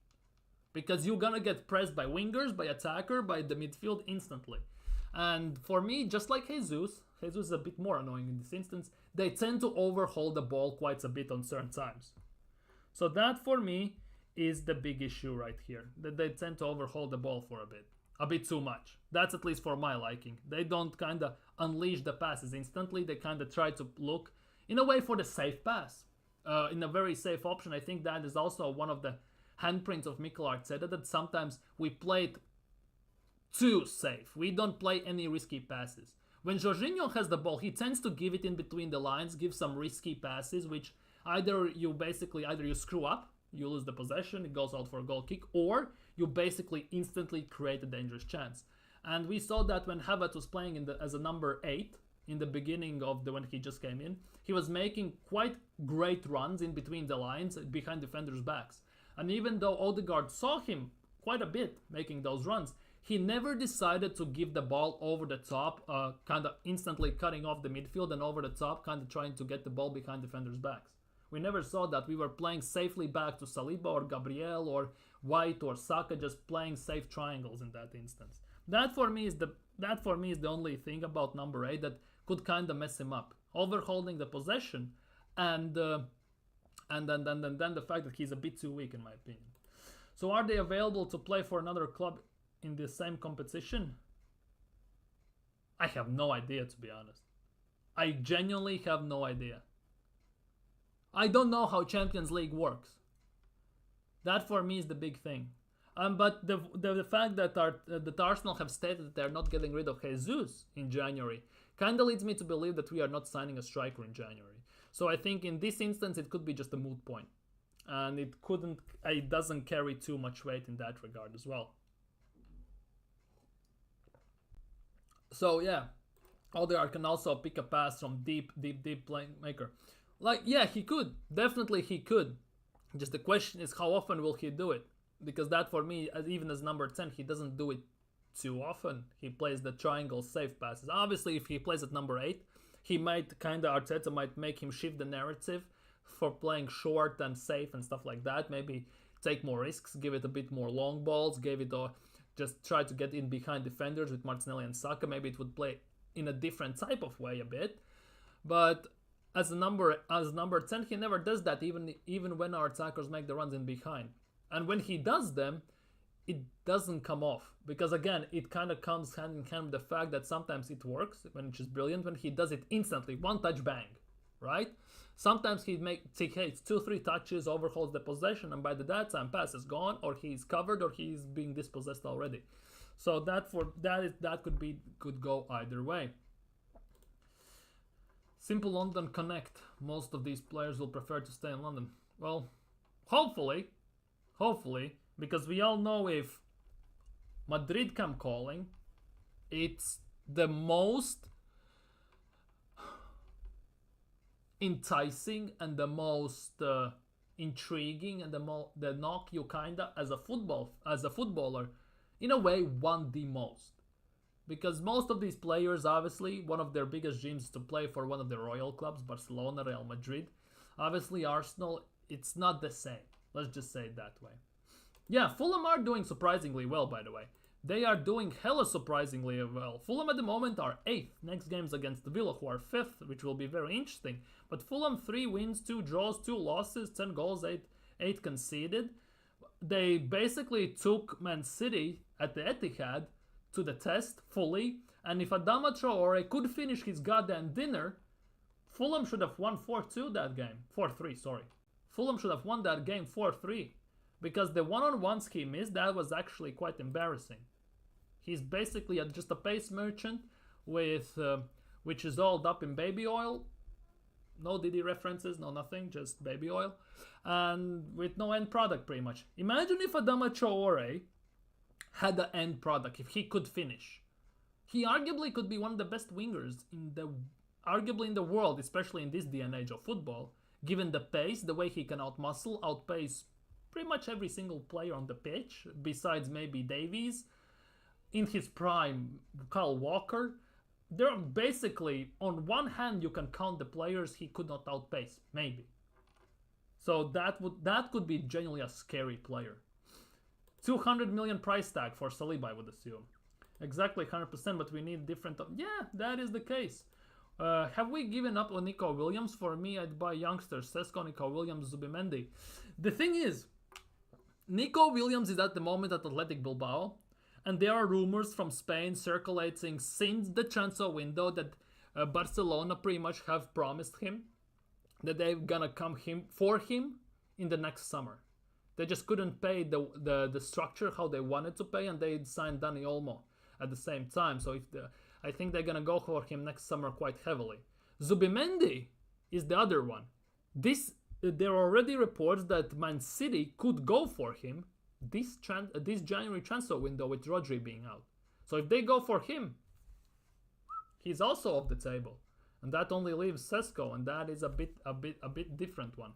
S1: Because you're gonna get pressed by wingers, by attacker, by the midfield instantly. And for me, just like Jesus is a bit more annoying in this instance, they tend to overhold the ball quite a bit on certain times. So that for me is the big issue right here, that they tend to overhold the ball for a bit too much. That's at least for my liking. They don't kind of unleash the passes instantly, they kind of try to look in a way for the safe pass, in a very safe option. I think that is also one of the handprints of Mikel Arteta, that sometimes we play it too safe. We don't play any risky passes. When Jorginho has the ball, he tends to give it in between the lines, give some risky passes, which either you screw up, you lose the possession, it goes out for a goal kick, or you basically instantly create a dangerous chance. And we saw that when Havertz was playing as a number 8 in the beginning of when he just came in, he was making quite great runs in between the lines, behind defenders' backs. And even though Odegaard saw him quite a bit making those runs, he never decided to give the ball over the top, kind of instantly cutting off the midfield and over the top, kind of trying to get the ball behind defenders' backs. We never saw that. We were playing safely back to Saliba or Gabriel or White or Saka, just playing safe triangles in that instance. That for me is the only thing about number 8 that could kind of mess him up. Overholding the possession and then the fact that he's a bit too weak in my opinion. So are they available to play for another club in the same competition? I have no idea, to be honest. I genuinely have no idea. I don't know how Champions League works. That for me is the big thing. But the fact that Arsenal have stated that they're not getting rid of Jesus in January kind of leads me to believe that we are not signing a striker in January. So I think in this instance it could be just a moot point. And it doesn't carry too much weight in that regard as well. So yeah, Odegaard can also pick a pass from deep playmaker. Like, yeah, he could. Definitely he could. Just the question is how often will he do it? Because that for me, even as number 10, he doesn't do it too often. He plays the triangle safe passes. Obviously, if he plays at number 8, he might Arteta might make him shift the narrative for playing short and safe and stuff like that. Maybe take more risks, give it a bit more long balls, just try to get in behind defenders with Martinelli and Saka. Maybe it would play in a different type of way a bit. But as number 10, he never does that, even when our attackers make the runs in behind. And when he does them, it doesn't come off. Because again, it kind of comes hand in hand with the fact that sometimes it works, when it's just brilliant, when he does it instantly, one touch bang, right? Sometimes he takes 2-3 touches, overholds the possession, and by that time pass is gone, or he's covered, or he's being dispossessed already. So that could go either way. Simple London Connect. Most of these players will prefer to stay in London. Well, hopefully, because we all know if Madrid come calling, it's the most enticing and the most intriguing and the knock you kinda as a footballer in a way want the most. Because most of these players, obviously, one of their biggest dreams is to play for one of the royal clubs, Barcelona, Real Madrid. Obviously, Arsenal, it's not the same. Let's just say it that way. Yeah, Fulham are doing surprisingly well, by the way. They are doing hella surprisingly well. Fulham at the moment are 8th. Next game's against Villa, who are 5th, which will be very interesting. But Fulham 3 wins, 2 draws, 2 losses, 10 goals, 8 conceded. They basically took Man City at the Etihad to the test fully, and if Adama Traore could finish his goddamn dinner, Fulham should have won 4-2 that game. 4-3, sorry. Fulham should have won that game 4-3, because the one-on-ones he missed, that was actually quite embarrassing. He's basically just a pace merchant with which is all up in baby oil. No Diddy references, no nothing, just baby oil, and with no end product pretty much. Imagine if Adama Traore had the end product, if he could finish. He arguably could be one of the best wingers in the world, especially in this day and age of football, given the pace, the way he can outpace pretty much every single player on the pitch, besides maybe Davies. In his prime, Kyle Walker. There are basically, on one hand, you can count the players he could not outpace, maybe. So that could be genuinely a scary player. 200 million price tag for Saliba, I would assume. Exactly 100%, but we need different... Yeah, that is the case. Have we given up on Nico Williams? For me, I'd buy youngsters. Sesko, Nico Williams, Zubimendi. The thing is, Nico Williams is at the moment at Athletic Bilbao, and there are rumors from Spain circulating since the transfer window that Barcelona pretty much have promised him that they're gonna come for him in the next summer. They just couldn't pay the structure how they wanted to pay, and they signed Dani Olmo at the same time. So I think they're gonna go for him next summer quite heavily. Zubimendi is the other one. There are already reports that Man City could go for him this January transfer window with Rodri being out. So if they go for him, he's also off the table, and that only leaves Sesko, and that is a bit different one.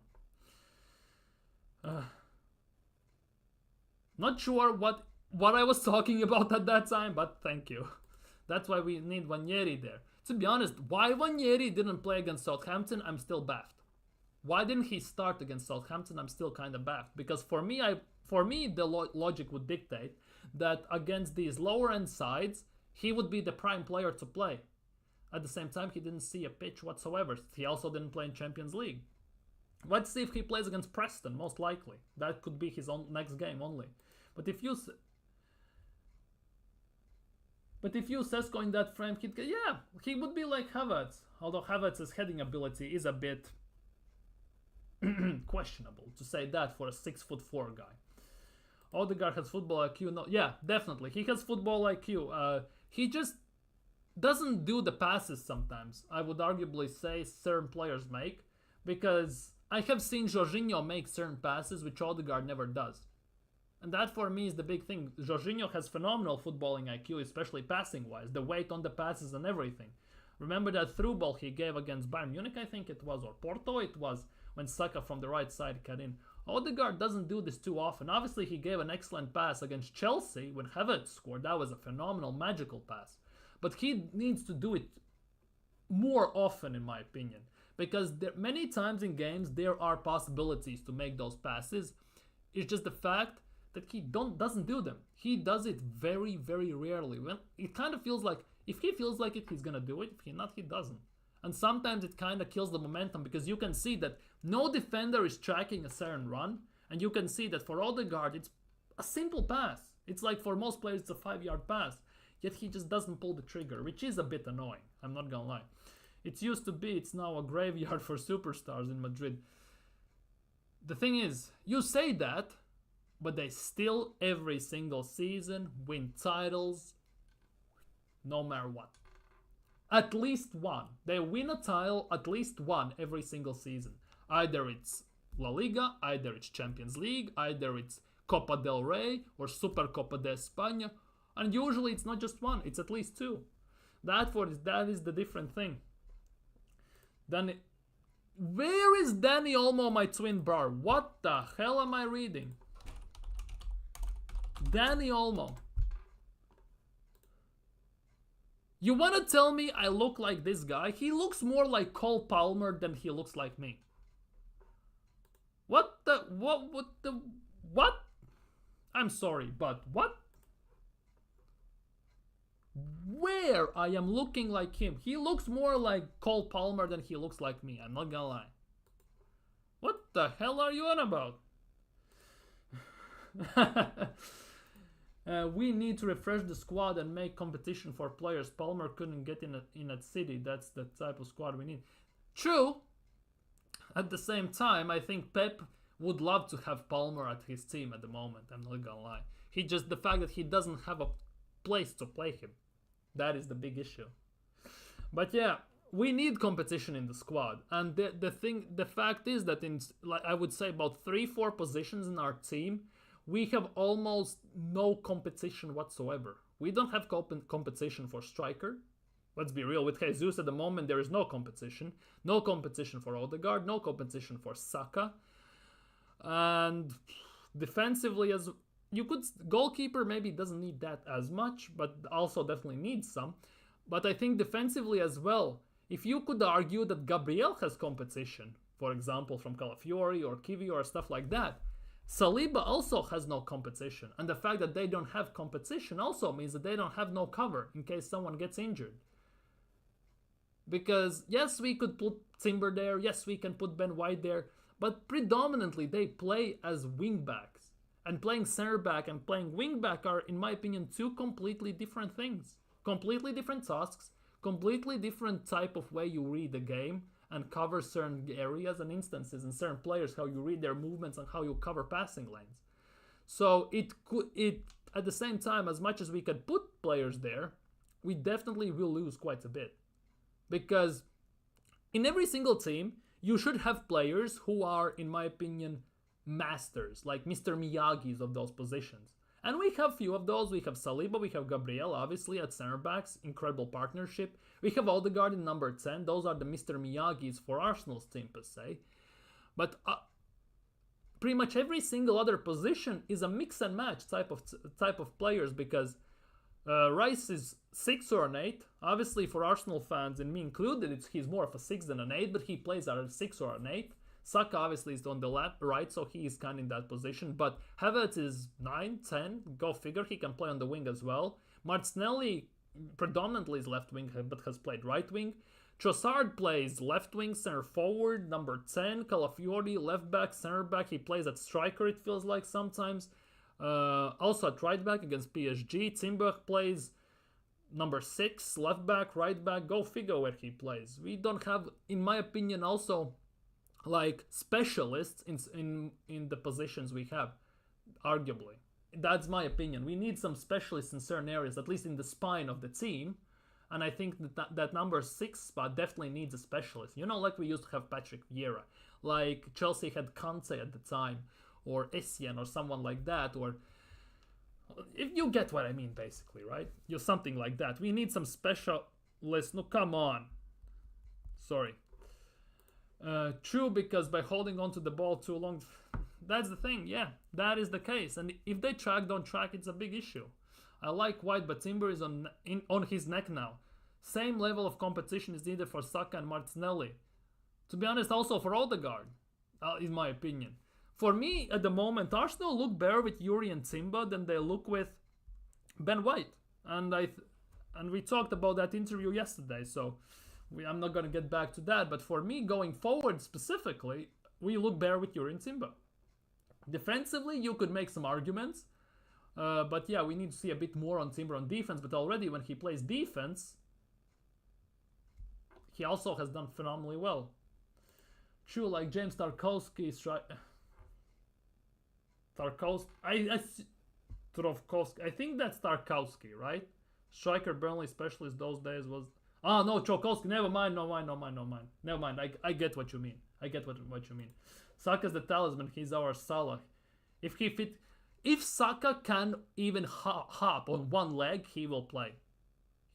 S1: Not sure what I was talking about at that time, but thank you. That's why we need Ranieri there. To be honest, why Ranieri didn't play against Southampton, I'm still baffed. Why didn't he start against Southampton? I'm still kind of baffed, because for me, the logic would dictate that against these lower end sides, he would be the prime player to play. At the same time, he didn't see a pitch whatsoever. He also didn't play in Champions League. Let's see if he plays against Preston, most likely. That could be his own next game only. But if you Sesko in that frame, he would be like Havertz. Although Havertz's heading ability is a bit questionable, to say that for a 6'4" guy. Odegaard has football IQ. No, yeah, definitely. He has football IQ. He just doesn't do the passes sometimes. I would arguably say certain players make, because I have seen Jorginho make certain passes which Odegaard never does. And that for me is the big thing. Jorginho has phenomenal footballing IQ, especially passing wise, the weight on the passes and everything. Remember that through ball he gave against Bayern Munich, I think it was, or Porto it was, when Saka from the right side cut in. Odegaard doesn't do this too often. Obviously he gave an excellent pass against Chelsea when Havertz scored. That was a phenomenal, magical pass. But he needs to do it more often, in my opinion. Because many times in games there are possibilities to make those passes. It's just the fact that he doesn't do them. He does it very, very rarely. When it kind of feels like, if he feels like it, he's gonna do it. If he not, he doesn't. And sometimes it kind of kills the momentum, because you can see that no defender is tracking a certain run, and you can see that for Odegaard it's a simple pass. It's like for most players it's a 5-yard pass, yet he just doesn't pull the trigger, which is a bit annoying, I'm not gonna lie. It used to be, it's now a graveyard for superstars in Madrid. The thing is, you say that, but they still every single season win titles no matter what. At least one. They win a title, at least one, every single season. Either it's La Liga, either it's Champions League, either it's Copa del Rey or Supercopa de España. And usually it's not just one, it's at least two. That is the different thing. Where is Danny Olmo, my twin brother? What the hell am I reading? Danny Olmo. You want to tell me I look like this guy? He looks more like Cole Palmer than he looks like me. What? I'm sorry, but what? Where I am looking like him? He looks more like Cole Palmer than he looks like me, I'm not gonna lie. What the hell are you on about? We need to refresh the squad and make competition for players. Palmer couldn't get in at City. That's the type of squad we need. True. At the same time, I think Pep would love to have Palmer at his team at the moment. I'm not gonna lie. The fact that he doesn't have a place to play him. That is the big issue. But yeah, we need competition in the squad. And the fact is that in, like, I would say about 3-4 positions in our team, we have almost no competition whatsoever. We don't have competition for striker. Let's be real, with Jesus at the moment there is no competition. No competition for Odegaard, no competition for Saka. And defensively, as you could, goalkeeper maybe doesn't need that as much, but also definitely needs some. But I think defensively as well, if you could argue that Gabriel has competition, for example from Calafiori or Kiwi or stuff like that, Saliba also has no competition, and the fact that they don't have competition also means that they don't have no cover in case someone gets injured. Because yes, we could put Timber there, yes, we can put Ben White there, but predominantly they play as wingbacks. And playing center back and playing wingback are, in my opinion, two completely different things. Completely different tasks, completely different type of way you read the game and cover certain areas and instances and certain players, how you read their movements and how you cover passing lanes. So at the same time, as much as we could put players there, we definitely will lose quite a bit. Because in every single team, you should have players who are, in my opinion, masters, like Mr. Miyagi's of those positions. And we have few of those. We have Saliba, we have Gabriel, obviously, at center backs, incredible partnership. We have Odegaard in number 10. Those are the Mr. Miyagi's for Arsenal's team, per se. But pretty much every single other position is a mix and match type of players, because Rice is 6 or an 8. Obviously, for Arsenal fans, and me included, he's more of a 6 than an 8, but he plays at a 6 or an 8. Saka obviously is on the left, right, so he is kind of in that position. But Havertz is 9, 10. Go figure, he can play on the wing as well. Martinelli predominantly is left wing, but has played right wing. Trossard plays left wing, center forward, number 10. Calafiori, left back, center back. He plays at striker, it feels like sometimes. Also at right back against PSG. Timber plays number 6, left back, right back. Go figure where he plays. We don't have, in my opinion, also like specialists in the positions we have, arguably. That's my opinion. We need some specialists in certain areas, at least in the spine of the team. And I think that number 6 spot definitely needs a specialist. You know, like we used to have Patrick Vieira. Like Chelsea had Conte at the time, or Essien, or someone like that, or if you get what I mean, basically, right? You're something like that. We need some specialists. No, come on. Sorry. True, because by holding on to the ball too long, that's the thing. Yeah, that is the case. And if they don't track, it's a big issue. I like White, but Timber is on his neck now. Same level of competition is needed for Saka and Martinelli. To be honest, also for Odegaard, in my opinion. For me, at the moment, Arsenal look better with Yuri and Timber than they look with Ben White. And we talked about that interview yesterday, so I'm not going to get back to that. But for me, going forward specifically, we look better with Yuri and Timber. Defensively, you could make some arguments. But yeah, we need to see a bit more on Timber on defense. But already when he plays defense, he also has done phenomenally well. True, like James Tarkowski, Tarkowski. I think that's Tarkowski, right? Striker Burnley specialist those days was... Ah, no, Tarkowski. Never mind. Never mind. I get what you mean. I get what you mean. Saka's the talisman. He's our Salah. If Saka can even hop on one leg, he will play.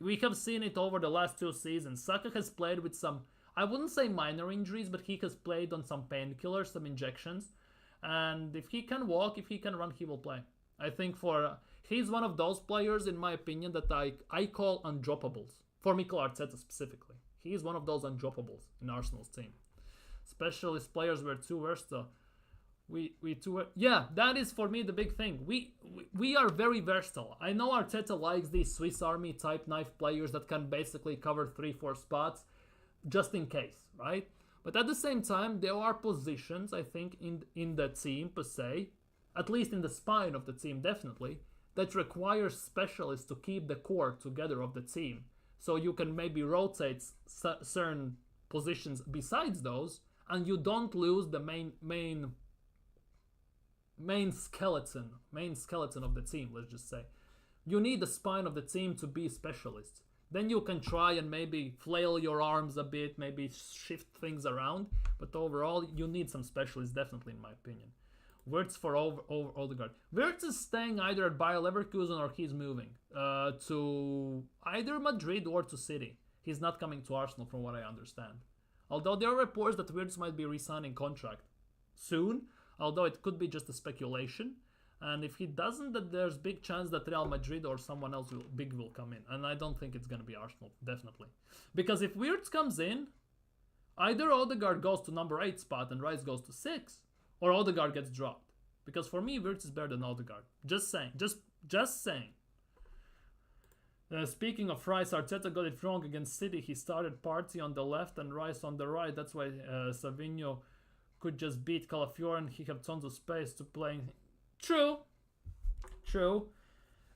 S1: We have seen it over the last 2 seasons. Saka has played with some, I wouldn't say minor injuries, but he has played on some painkillers, some injections. And if he can walk, if he can run, he will play. I think he's one of those players, in my opinion, that I call undroppables. For Mikel Arteta specifically. He is one of those undroppables in Arsenal's team. Specialist players were too versatile. Yeah, that is for me the big thing. We are very versatile. I know Arteta likes these Swiss Army type knife players that can basically cover 3-4 spots just in case, right? But at the same time, there are positions, I think, in the team per se, at least in the spine of the team definitely, that require specialists to keep the core together of the team. So you can maybe rotate certain positions besides those, and you don't lose the main skeleton of the team, let's just say. You need the spine of the team to be specialists. Then you can try and maybe flail your arms a bit, maybe shift things around, but overall you need some specialists, definitely, in my opinion. Wirtz for Odegaard. Wirtz is staying either at Bayer Leverkusen or he's moving to either Madrid or to City. He's not coming to Arsenal from what I understand. Although there are reports that Wirtz might be re-signing contract soon, although it could be just a speculation. And if he doesn't, then there's big chance that Real Madrid or someone else will come in. And I don't think it's going to be Arsenal, definitely. Because if Wirtz comes in, either Odegaard goes to number 8 spot and Rice goes to 6, or Odegaard gets dropped. Because for me, Wirtz is better than Odegaard. Just saying. Just saying. Speaking of Rice, Arteta got it wrong against City. He started Partey on the left and Rice on the right. That's why Savinho could just beat Calafiori and he have tons of space to play. True.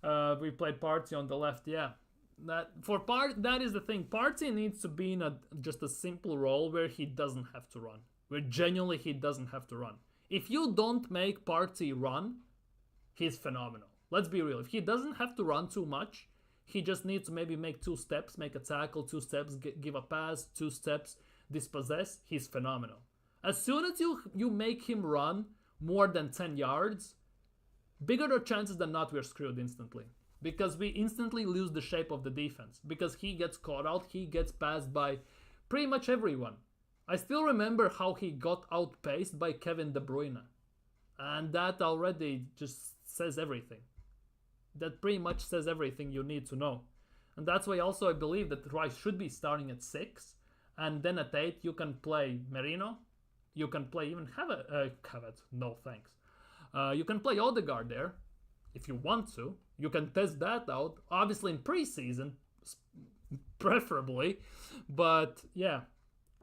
S1: We played Partey on the left, yeah. That is the thing. Partey needs to be in just a simple role where he doesn't have to run. Where genuinely he doesn't have to run. If you don't make Partey run, he's phenomenal. Let's be real. If he doesn't have to run too much, he just needs to maybe make 2 steps, make a tackle, 2 steps, give a pass, 2 steps, dispossess, he's phenomenal. As soon as you make him run more than 10 yards, bigger the chances than not we're screwed instantly. Because we instantly lose the shape of the defense. Because he gets caught out, he gets passed by pretty much everyone. I still remember how he got outpaced by Kevin De Bruyne. And that already just says everything. That pretty much says everything you need to know. And that's why also I believe that Rice should be starting at 6. And then at 8 you can play Merino. You can play even Havertz. No thanks. You can play Odegaard there if you want to. You can test that out. Obviously in preseason, preferably. But yeah,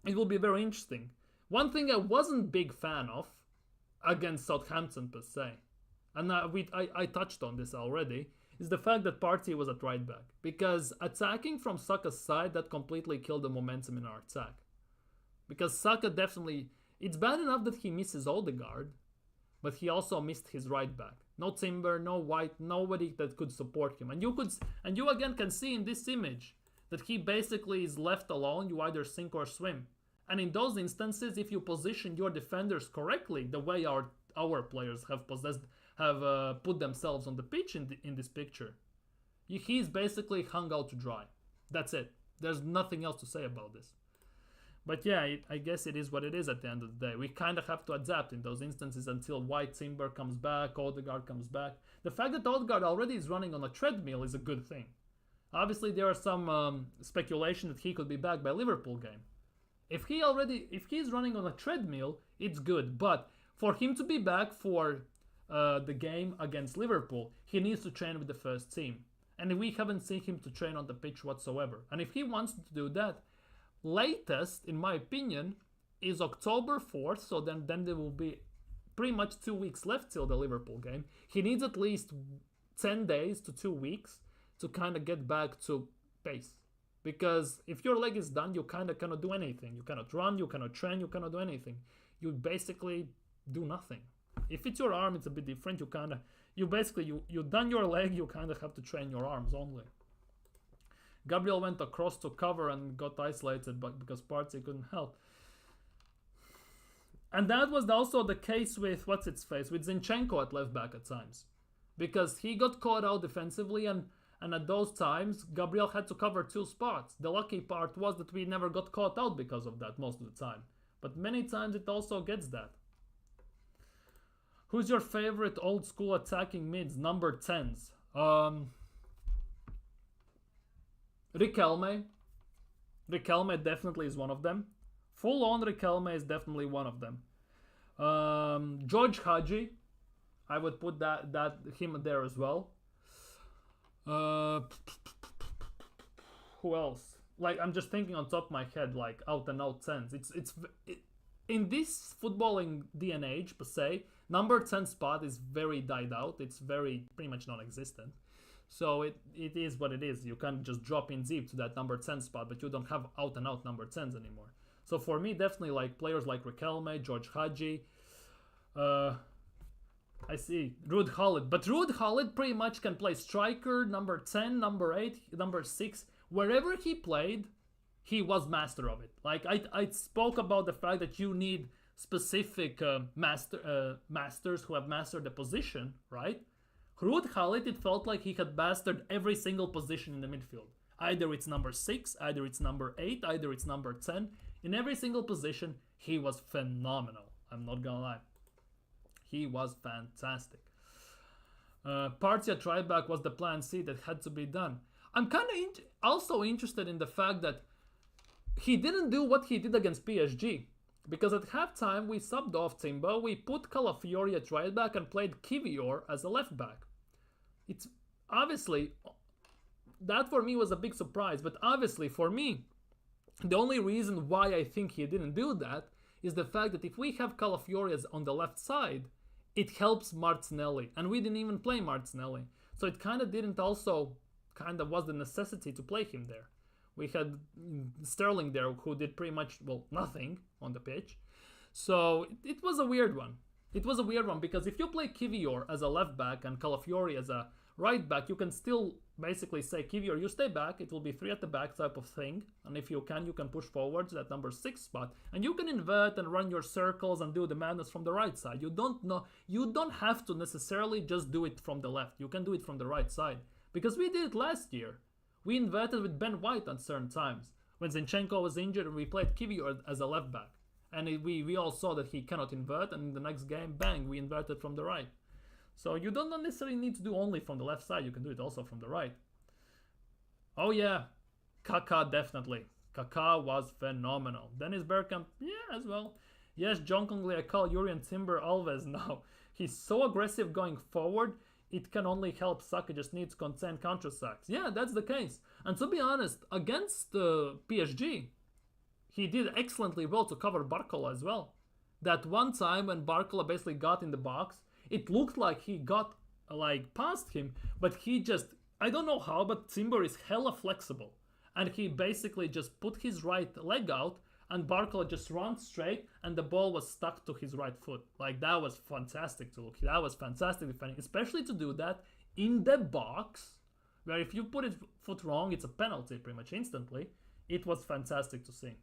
S1: it will be very interesting. One thing I wasn't big fan of against Southampton per se, and I touched on this already, is the fact that Partey was at right back. Because attacking from Saka's side, that completely killed the momentum in our attack. Because Saka definitely, it's bad enough that he misses Odegaard, but he also missed his right back. No Timber, no White, nobody that could support him. And you again can see in this image that he basically is left alone. You either sink or swim. And in those instances, if you position your defenders correctly, the way our players have put themselves on the pitch in this picture, he's basically hung out to dry. That's it. There's nothing else to say about this. But yeah, I guess it is what it is at the end of the day. We kind of have to adapt in those instances until White, Timber comes back, Odegaard comes back. The fact that Odegaard already is running on a treadmill is a good thing. Obviously, there are some speculation that he could be back by Liverpool game. If he's running on a treadmill, it's good. But for him to be back for the game against Liverpool, he needs to train with the first team. And we haven't seen him to train on the pitch whatsoever. And if he wants to do that, latest, in my opinion, is October 4th. So then there will be pretty much 2 weeks left till the Liverpool game. He needs at least 10 days to 2 weeks to kind of get back to pace. Because if your leg is done, you kind of cannot do anything. You cannot run, you cannot train, you cannot do anything. You basically do nothing. If it's your arm, it's a bit different. You done your leg, you kind of have to train your arms only. Gabriel went across to cover and got isolated because Partey couldn't help. And that was also the case with with Zinchenko at left back at times. Because he got caught out defensively and at those times, Gabriel had to cover 2 spots. The lucky part was that we never got caught out because of that most of the time. But many times it also gets that. Who's your favorite old school attacking mids, number 10s? Riquelme. Riquelme definitely is one of them. Full on Riquelme is definitely one of them. George Hadji. I would put him there as well. Who else? Like, I'm just thinking on top of my head, like out and out 10s. In this footballing DNA per se, number 10 spot is very died out. It's very pretty much non-existent. So it is what it is. You can't just drop in deep to that number 10 spot, but you don't have out and out number 10s anymore. So for me, definitely like players like Riquelme, George Hadji. I see Ruud Gullit, but Ruud Gullit pretty much can play striker, number 10, number 8, number 6. Wherever he played, he was master of it. Like I spoke about the fact that you need specific masters who have mastered the position, right? Ruud Gullit, it felt like he had mastered every single position in the midfield. Either it's number 6, either it's number 8, either it's number 10. In every single position, he was phenomenal. I'm not gonna lie. He was fantastic. Partey at right back was the plan C that had to be done. I'm kind of also interested in the fact that he didn't do what he did against PSG. Because at halftime, we subbed off Timber, we put Calafiori at right back and played Kivior as a left back. It's obviously, that for me was a big surprise. But obviously for me, the only reason why I think he didn't do that is the fact that if we have Calafiori on the left side, it helps Martinelli. And we didn't even play Martinelli. So it kind of was the necessity to play him there. We had Sterling there who did pretty much, nothing on the pitch. So it was a weird one. It was a weird one because if you play Kivior as a left back and Calafiori as a right back, you can still basically say, Kivior, you stay back. It will be 3 at the back type of thing. And if you can push forward to that number 6 spot. And you can invert and run your circles and do the madness from the right side. You don't have to necessarily just do it from the left. You can do it from the right side. Because we did it last year. We inverted with Ben White at certain times. When Zinchenko was injured and we played Kivior as a left back. And we all saw that he cannot invert, and in the next game, bang, we inverted from the right. So you don't necessarily need to do only from the left side, you can do it also from the right. Oh yeah, Kaká definitely. Kaká was phenomenal. Dennis Bergkamp, yeah, as well. Yes, John Congley, I call Urian Timber Alves now. He's so aggressive going forward, it can only help Saka, just needs consent counter-attacks. Yeah, that's the case. And to be honest, against PSG, he did excellently well to cover Barcola as well. That one time when Barcola basically got in the box, it looked like he got like past him, but he just, I don't know how, but Timber is hella flexible. And he basically just put his right leg out, and Barcola just ran straight, and the ball was stuck to his right foot. Like, that was fantastic to look. That was fantastic defending, especially to do that in the box, where if you put his foot wrong, it's a penalty pretty much instantly. It was fantastic to see.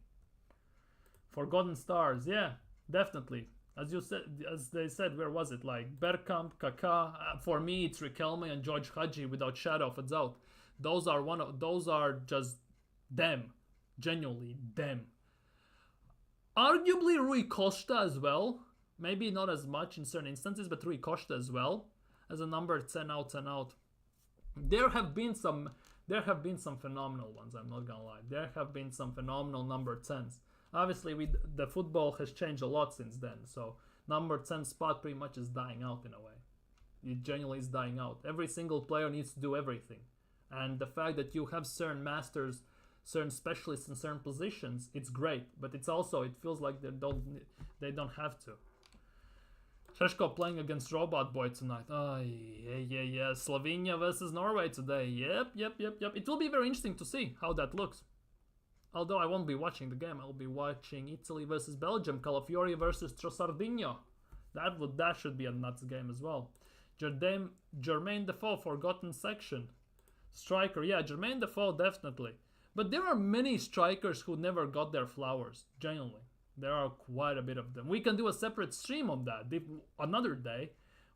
S1: Forgotten stars, yeah, definitely. As you said, as they said, where was it? Like Bergkamp, Kaká. For me, it's Riquelme and George Hadji without shadow of a doubt. Those are just them, genuinely them. Arguably Rui Costa as well. Maybe not as much in certain instances, but Rui Costa as well as a number 10 out, 10 out. There have been some phenomenal ones. I'm not gonna lie. There have been some phenomenal number 10s. Obviously, the football has changed a lot since then, so number 10 spot pretty much is dying out in a way. It genuinely is dying out. Every single player needs to do everything. And the fact that you have certain masters, certain specialists in certain positions, it's great. But it's also, it feels like they don't have to. Sheshko playing against Robot Boy tonight. Oh, yeah. Slovenia versus Norway today. Yep. It will be very interesting to see how that looks. Although I won't be watching the game, I'll be watching Italy versus Belgium, Calafiori versus Trossardinho. That should be a nuts game as well. Jermaine Defoe, forgotten section. Striker, yeah, Jermaine Defoe definitely. But there are many strikers who never got their flowers, genuinely. There are quite a bit of them. We can do a separate stream on that another day.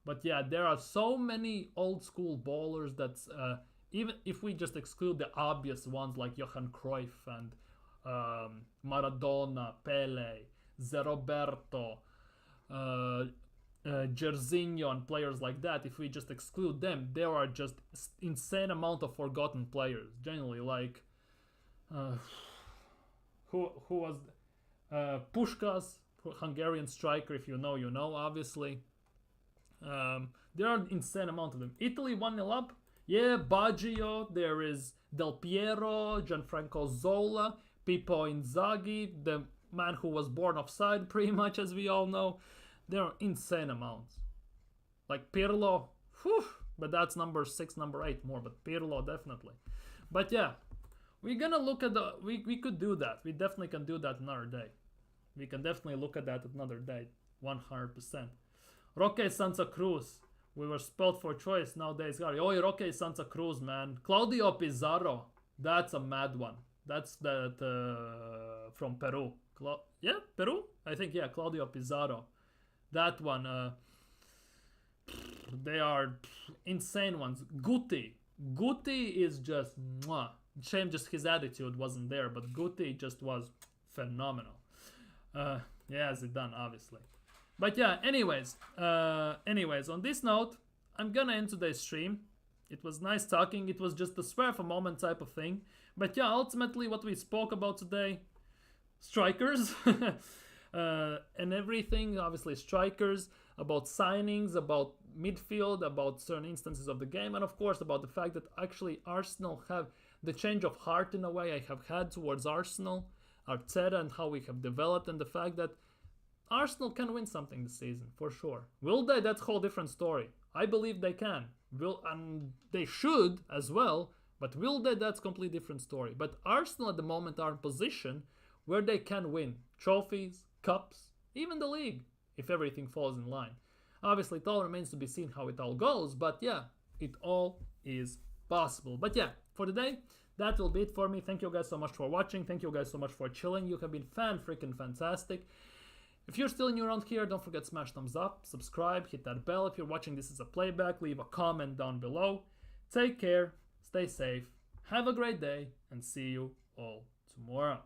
S1: But yeah, there are so many old school ballers that even if we just exclude the obvious ones like Johan Cruyff and Maradona, Pele, Zé Roberto, Jairzinho and players like that, if we just exclude them, there are just insane amount of forgotten players. Generally, like who was Puskás, Hungarian striker. If you know, you know. Obviously, there are insane amount of them. Italy 1-0 up. Yeah, Baggio. There is Del Piero, Gianfranco Zola, Pippo Inzaghi, the man who was born offside, pretty much, as we all know. There are insane amounts. Like Pirlo, whew, but that's number 6, number 8 more, but Pirlo definitely. But yeah, we're gonna look at we could do that. We definitely can do that another day. We can definitely look at that another day, 100%. Roque Santa Cruz. We were spelled for choice nowadays. Oh, Roque Santa Cruz, man. Claudio Pizarro. That's a mad one. That's that from Peru. Yeah, Peru? I think, yeah, Claudio Pizarro. That one. They are insane ones. Guti. Guti is just mwah. Shame just his attitude wasn't there, but Guti just was phenomenal. Yeah, Zidane, obviously. But yeah, anyways, on this note, I'm gonna end today's stream. It was nice talking. It was just a spur of a moment type of thing. But yeah, ultimately what we spoke about today, strikers and everything, obviously strikers, about signings, about midfield, about certain instances of the game, and of course about the fact that actually Arsenal have the change of heart in a way I have had towards Arsenal, Arteta, and how we have developed, and the fact that Arsenal can win something this season, for sure. Will they? That's a whole different story. I believe they can. And they should as well, but will they? That's a completely different story. But Arsenal at the moment are in position where they can win trophies, cups, even the league, if everything falls in line. Obviously, it all remains to be seen how it all goes, but yeah, it all is possible. But yeah, for today, that will be it for me. Thank you guys so much for watching. Thank you guys so much for chilling. You have been freaking fantastic. If you're still new around here, don't forget to smash thumbs up, subscribe, hit that bell if you're watching this as a playback, leave a comment down below. Take care, stay safe, have a great day, and see you all tomorrow.